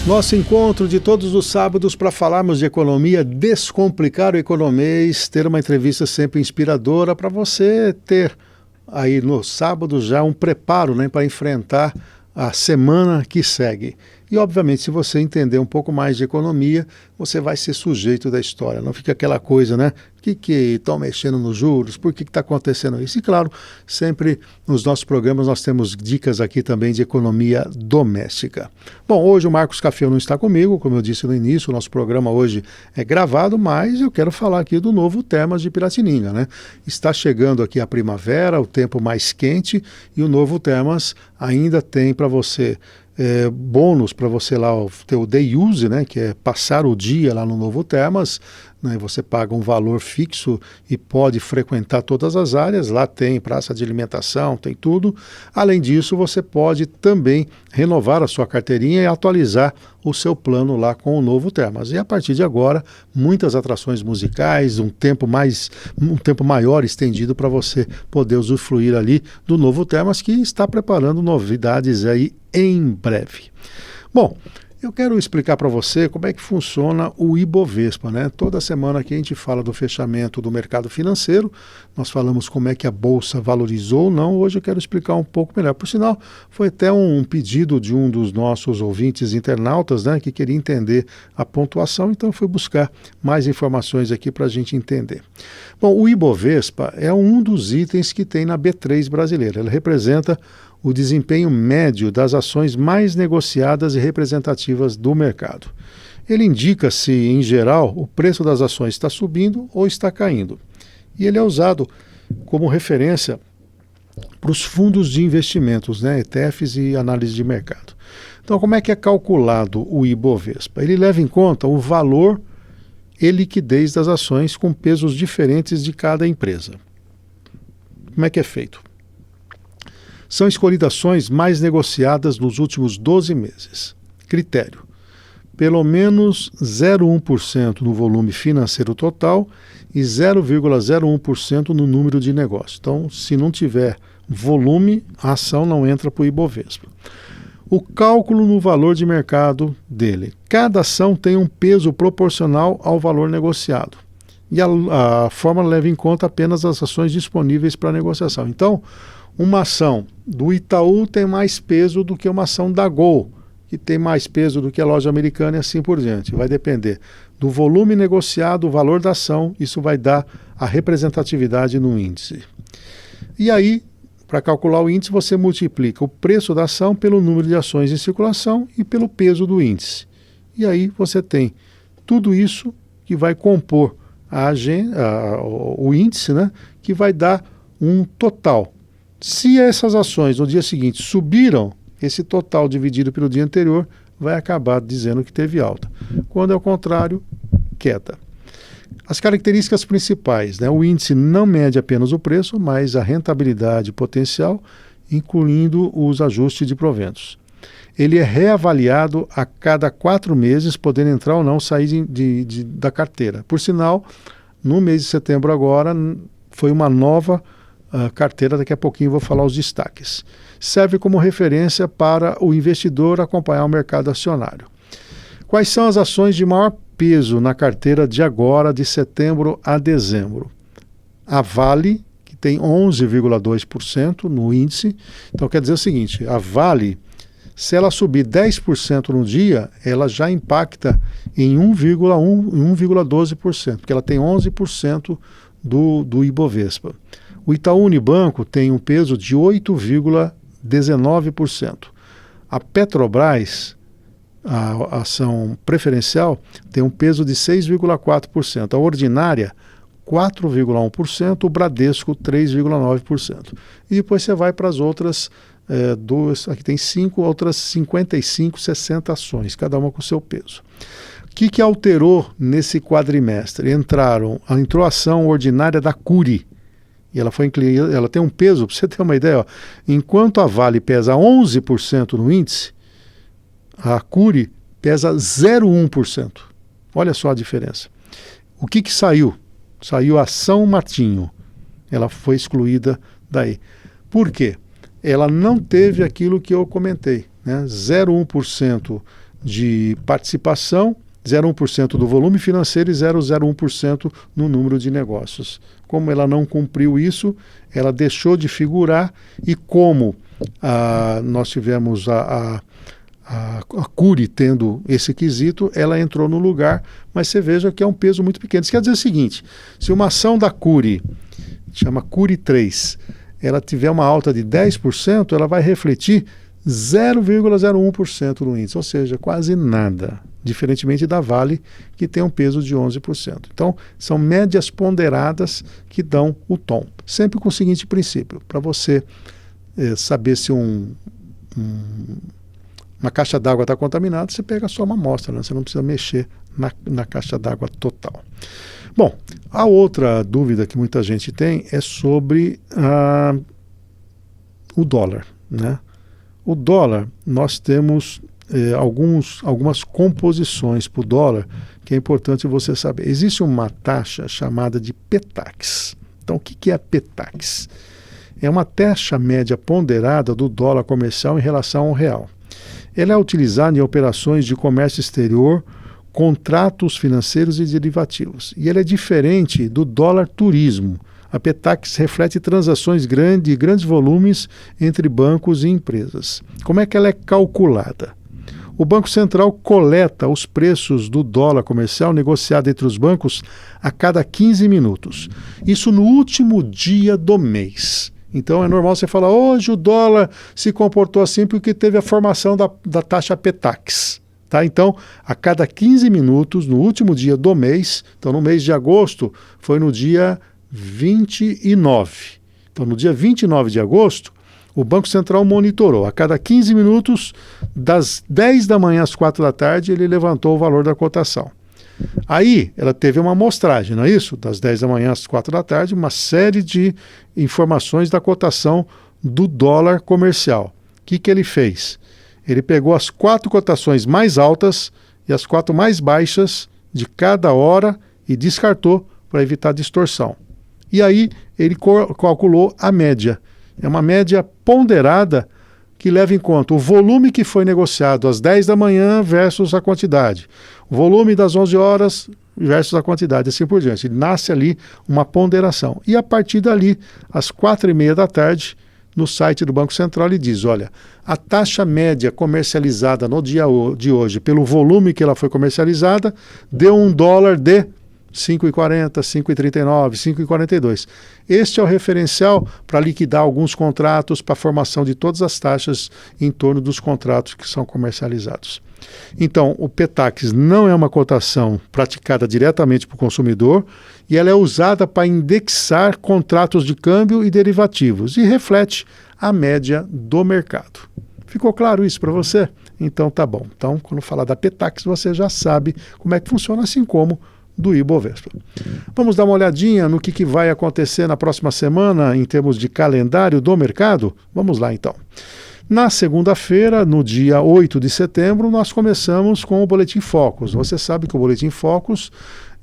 Nosso encontro de todos os sábados para falarmos de economia, descomplicar o economês, ter uma entrevista sempre inspiradora para você ter aí no sábado já um preparo, né, para enfrentar a semana que segue. E, obviamente, se você entender um pouco mais de economia, você vai ser sujeito da história. Não fica aquela coisa, né? O que estão mexendo nos juros? Por que está acontecendo isso? E, claro, sempre nos nossos programas nós temos dicas aqui também de economia doméstica. Bom, hoje o Marcos Caféu não está comigo, como eu disse no início, o nosso programa hoje é gravado, mas eu quero falar aqui do novo Termas de Piratininga, né? Está chegando aqui a primavera, o tempo mais quente, e o novo Termas ainda tem para você bônus para você lá ter o day use, né, que é passar o dia lá no Novo Termas, né, você paga um valor fixo e pode frequentar todas as áreas, lá tem praça de alimentação, tem tudo. Além disso, você pode também renovar a sua carteirinha e atualizar o seu plano lá com o Novo Termas. E a partir de agora, muitas atrações musicais, um tempo maior estendido para você poder usufruir ali do Novo Termas, que está preparando novidades aí em breve. Bom, eu quero explicar para você como é que funciona o Ibovespa, né? Toda semana aqui a gente fala do fechamento do mercado financeiro, nós falamos como é que a Bolsa valorizou ou não, hoje eu quero explicar um pouco melhor. Por sinal, foi até um pedido de um dos nossos ouvintes internautas, né, que queria entender a pontuação, então eu fui buscar mais informações aqui para a gente entender. Bom, o Ibovespa é um dos itens que tem na B3 brasileira, ele representa o desempenho médio das ações mais negociadas e representativas do mercado. Ele indica se, em geral, o preço das ações está subindo ou está caindo. E ele é usado como referência para os fundos de investimentos, né, ETFs e análise de mercado. Então, como é que é calculado o Ibovespa? Ele leva em conta o valor e liquidez das ações com pesos diferentes de cada empresa. Como é que é feito? São escolhidas ações mais negociadas nos últimos 12 meses. Critério: pelo menos 0,1% no volume financeiro total e 0,01% no número de negócios. Então, se não tiver volume, a ação não entra para o Ibovespa. O cálculo no valor de mercado dele. Cada ação tem um peso proporcional ao valor negociado. E a fórmula leva em conta apenas as ações disponíveis para negociação. Então, uma ação do Itaú tem mais peso do que uma ação da Gol, que tem mais peso do que a loja americana e assim por diante. Vai depender do volume negociado, o valor da ação, isso vai dar a representatividade no índice. E aí, para calcular o índice, você multiplica o preço da ação pelo número de ações em circulação e pelo peso do índice. E aí você tem tudo isso que vai compor o índice, né, que vai dar um total. Se essas ações no dia seguinte subiram, esse total dividido pelo dia anterior vai acabar dizendo que teve alta. Quando é o contrário, queda. As características principais, né? O índice não mede apenas o preço, mas a rentabilidade potencial, incluindo os ajustes de proventos. Ele é reavaliado a cada 4 meses, podendo entrar ou não sair da carteira. Por sinal, no mês de setembro agora, foi uma nova carteira, daqui a pouquinho vou falar os destaques. Serve como referência para o investidor acompanhar o mercado acionário. Quais são as ações de maior peso na carteira de agora, de setembro a dezembro? A Vale, que tem 11,2% no índice. Então quer dizer o seguinte, a Vale, se ela subir 10% no dia, ela já impacta em 1,12%, porque ela tem 11% do Ibovespa. O Itaú Unibanco tem um peso de 8,19%. A Petrobras, a ação preferencial, tem um peso de 6,4%. A ordinária, 4,1%. O Bradesco, 3,9%. E depois você vai para as outras duas, aqui tem 5, outras 55, 60 ações, cada uma com seu peso. O que alterou nesse quadrimestre? Entrou a ação ordinária da Cury, e ela tem um peso, para você ter uma ideia, enquanto a Vale pesa 11% no índice, a Cury pesa 0,1%. Olha só a diferença. O que saiu? Saiu a São Martinho. Ela foi excluída daí. Por quê? Ela não teve aquilo que eu comentei, né? 0,1% de participação, 0,1% do volume financeiro e 0,01% no número de negócios. Como ela não cumpriu isso, ela deixou de figurar, e como nós tivemos a Cury tendo esse quesito, ela entrou no lugar, mas você veja que é um peso muito pequeno. Isso quer dizer o seguinte: se uma ação da Cury, chama Cury 3, ela tiver uma alta de 10%, ela vai refletir 0,01% no índice, ou seja, quase nada, diferentemente da Vale, que tem um peso de 11%. Então, são médias ponderadas que dão o tom. Sempre com o seguinte princípio: para você saber se uma caixa d'água está contaminada, você pega só uma amostra, né? Você não precisa mexer na caixa d'água total. Bom, a outra dúvida que muita gente tem é sobre o dólar, né? O dólar, nós temos algumas composições para o dólar que é importante você saber. Existe uma taxa chamada de PETAX. Então, o que é a PETAX? É uma taxa média ponderada do dólar comercial em relação ao real. Ela é utilizada em operações de comércio exterior, contratos financeiros e derivativos. E ela é diferente do dólar turismo. A PETAX reflete transações de grandes volumes entre bancos e empresas. Como é que ela é calculada? O Banco Central coleta os preços do dólar comercial negociado entre os bancos a cada 15 minutos. Isso no último dia do mês. Então é normal você falar: hoje o dólar se comportou assim porque teve a formação da taxa PETAX. Tá? Então, a cada 15 minutos, no último dia do mês, então no mês de agosto, foi no dia 29. Então, no dia 29 de agosto, o Banco Central monitorou. A cada 15 minutos, das 10 da manhã às 4 da tarde, ele levantou o valor da cotação. Aí, ela teve uma amostragem, não é isso? Das 10 da manhã às 4 da tarde, uma série de informações da cotação do dólar comercial. O que ele fez? Ele pegou as 4 cotações mais altas e as 4 mais baixas de cada hora e descartou para evitar distorção. E aí ele calculou a média. É uma média ponderada que leva em conta o volume que foi negociado às 10 da manhã versus a quantidade. O volume das 11 horas versus a quantidade, assim por diante. Nasce ali uma ponderação. E a partir dali, às 4h30 da tarde, no site do Banco Central, ele diz: olha, a taxa média comercializada no dia de hoje, pelo volume que ela foi comercializada, deu $1 de 5,40, 5,39, 5,42. Este é o referencial para liquidar alguns contratos, para a formação de todas as taxas em torno dos contratos que são comercializados. Então, o PETAX não é uma cotação praticada diretamente para o consumidor e ela é usada para indexar contratos de câmbio e derivativos e reflete a média do mercado. Ficou claro isso para você? Então tá bom. Então, quando falar da PETAX, você já sabe como é que funciona, assim como do Ibovespa. Vamos dar uma olhadinha no que vai acontecer na próxima semana em termos de calendário do mercado? Vamos lá então. Na segunda-feira, no dia 8 de setembro, nós começamos com o Boletim Focus. Você sabe que o Boletim Focus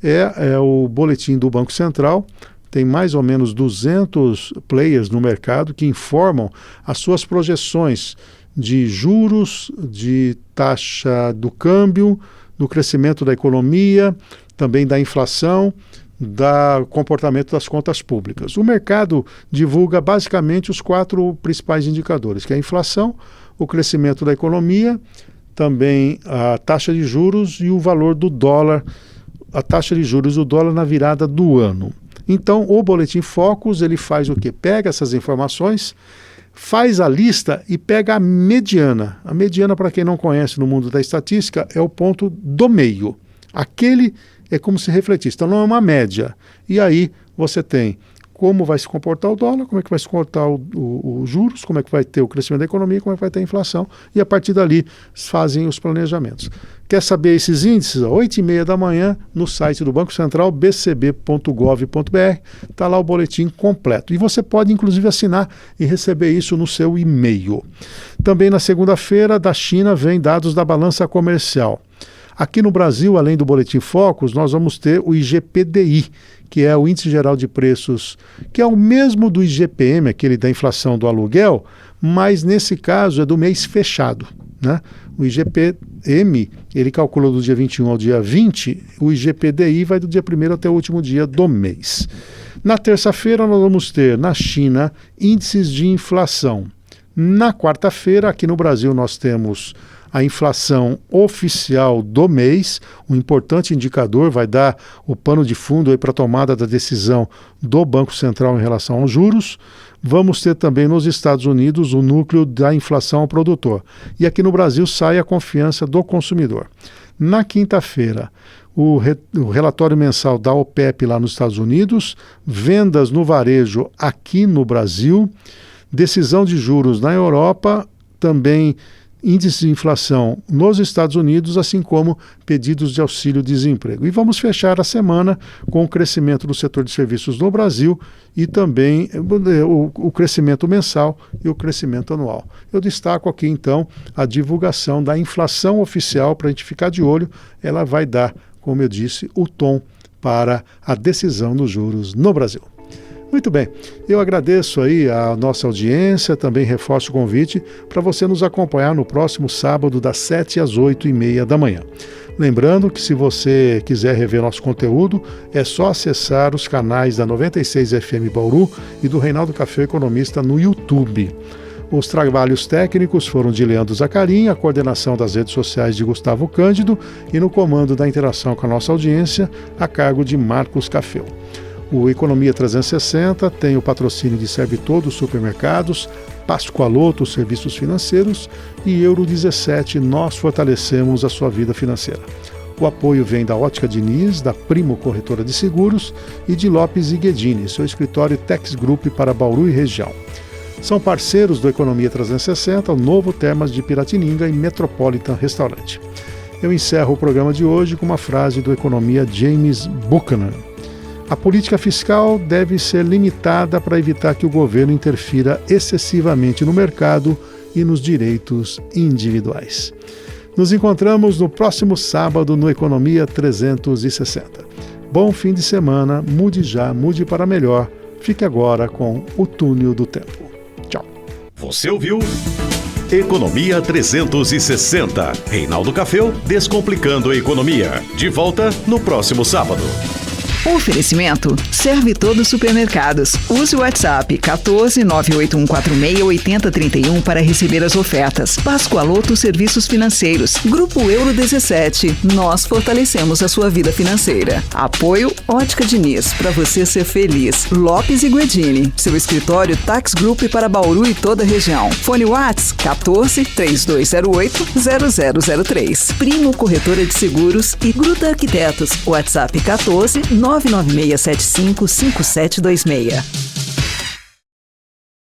é o boletim do Banco Central. Tem mais ou menos 200 players no mercado que informam as suas projeções de juros, de taxa do câmbio, do crescimento da economia, também da inflação, do comportamento das contas públicas. O mercado divulga basicamente os 4 principais indicadores, que é a inflação, o crescimento da economia, também a taxa de juros e o valor do dólar, a taxa de juros do dólar na virada do ano. Então, o Boletim Focus, ele faz o quê? Pega essas informações, faz a lista e pega a mediana. A mediana, para quem não conhece no mundo da estatística, é o ponto do meio. Aquele é como se refletisse. Então, não é uma média. E aí você tem como vai se comportar o dólar, como é que vai se comportar os juros, como é que vai ter o crescimento da economia, como é que vai ter a inflação, e a partir dali fazem os planejamentos. Quer saber esses índices? 8h30 da manhã, no site do Banco Central, bcb.gov.br, está lá o boletim completo. E você pode, inclusive, assinar e receber isso no seu e-mail. Também na segunda-feira, da China, vem dados da balança comercial. Aqui no Brasil, além do Boletim Focus, nós vamos ter o IGPDI, que é o Índice Geral de Preços, que é o mesmo do IGPM, aquele da inflação do aluguel, mas nesse caso é do mês fechado, né? O IGPM, ele calcula do dia 21 ao dia 20, o IGPDI vai do dia 1º até o último dia do mês. Na terça-feira nós vamos ter, na China, índices de inflação. Na quarta-feira, aqui no Brasil, nós temos a inflação oficial do mês, um importante indicador, vai dar o pano de fundo para a tomada da decisão do Banco Central em relação aos juros. Vamos ter também nos Estados Unidos o núcleo da inflação ao produtor. E aqui no Brasil sai a confiança do consumidor. Na quinta-feira, o relatório mensal da OPEP lá nos Estados Unidos, vendas no varejo aqui no Brasil, decisão de juros na Europa, também índice de inflação nos Estados Unidos, assim como pedidos de auxílio-desemprego. E vamos fechar a semana com o crescimento do setor de serviços no Brasil e também o crescimento mensal e o crescimento anual. Eu destaco aqui, então, a divulgação da inflação oficial para a gente ficar de olho. Ela vai dar, como eu disse, o tom para a decisão dos juros no Brasil. Muito bem, eu agradeço aí a nossa audiência, também reforço o convite para você nos acompanhar no próximo sábado das 7 às 8h30 da manhã. Lembrando que se você quiser rever nosso conteúdo, é só acessar os canais da 96 FM Bauru e do Reinaldo Café Economista no YouTube. Os trabalhos técnicos foram de Leandro Zacarin, a coordenação das redes sociais de Gustavo Cândido e no comando da interação com a nossa audiência, a cargo de Marcos Café. O Economia 360 tem o patrocínio de Serve Todos Supermercados, Pascoaloto Serviços Financeiros e Euro 17, nós fortalecemos a sua vida financeira. O apoio vem da Ótica Diniz, da Primo Corretora de Seguros e de Lopes e Guedini, seu escritório Tex Group para Bauru e região. São parceiros do Economia 360, o Novo Termas de Piratininga e Metropolitan Restaurante. Eu encerro o programa de hoje com uma frase do economia James Buchanan. A política fiscal deve ser limitada para evitar que o governo interfira excessivamente no mercado e nos direitos individuais. Nos encontramos no próximo sábado no Economia 360. Bom fim de semana, mude já, mude para melhor. Fique agora com o Túnel do Tempo. Tchau. Você ouviu? Economia 360. Reinaldo Café descomplicando a economia. De volta no próximo sábado. Oferecimento Serve Todos Supermercados. Use o WhatsApp 14 98146 8031 para receber as ofertas. Pascoaloto Serviços Financeiros. Grupo Euro 17. Nós fortalecemos a sua vida financeira. Apoio Ótica Diniz. Para você ser feliz. Lopes e Guedini. Seu escritório Tax Group para Bauru e toda a região. Fone WhatsApp 14 3208 0003. Primo Corretora de Seguros e Gruta Arquitetos. WhatsApp 14 996755726.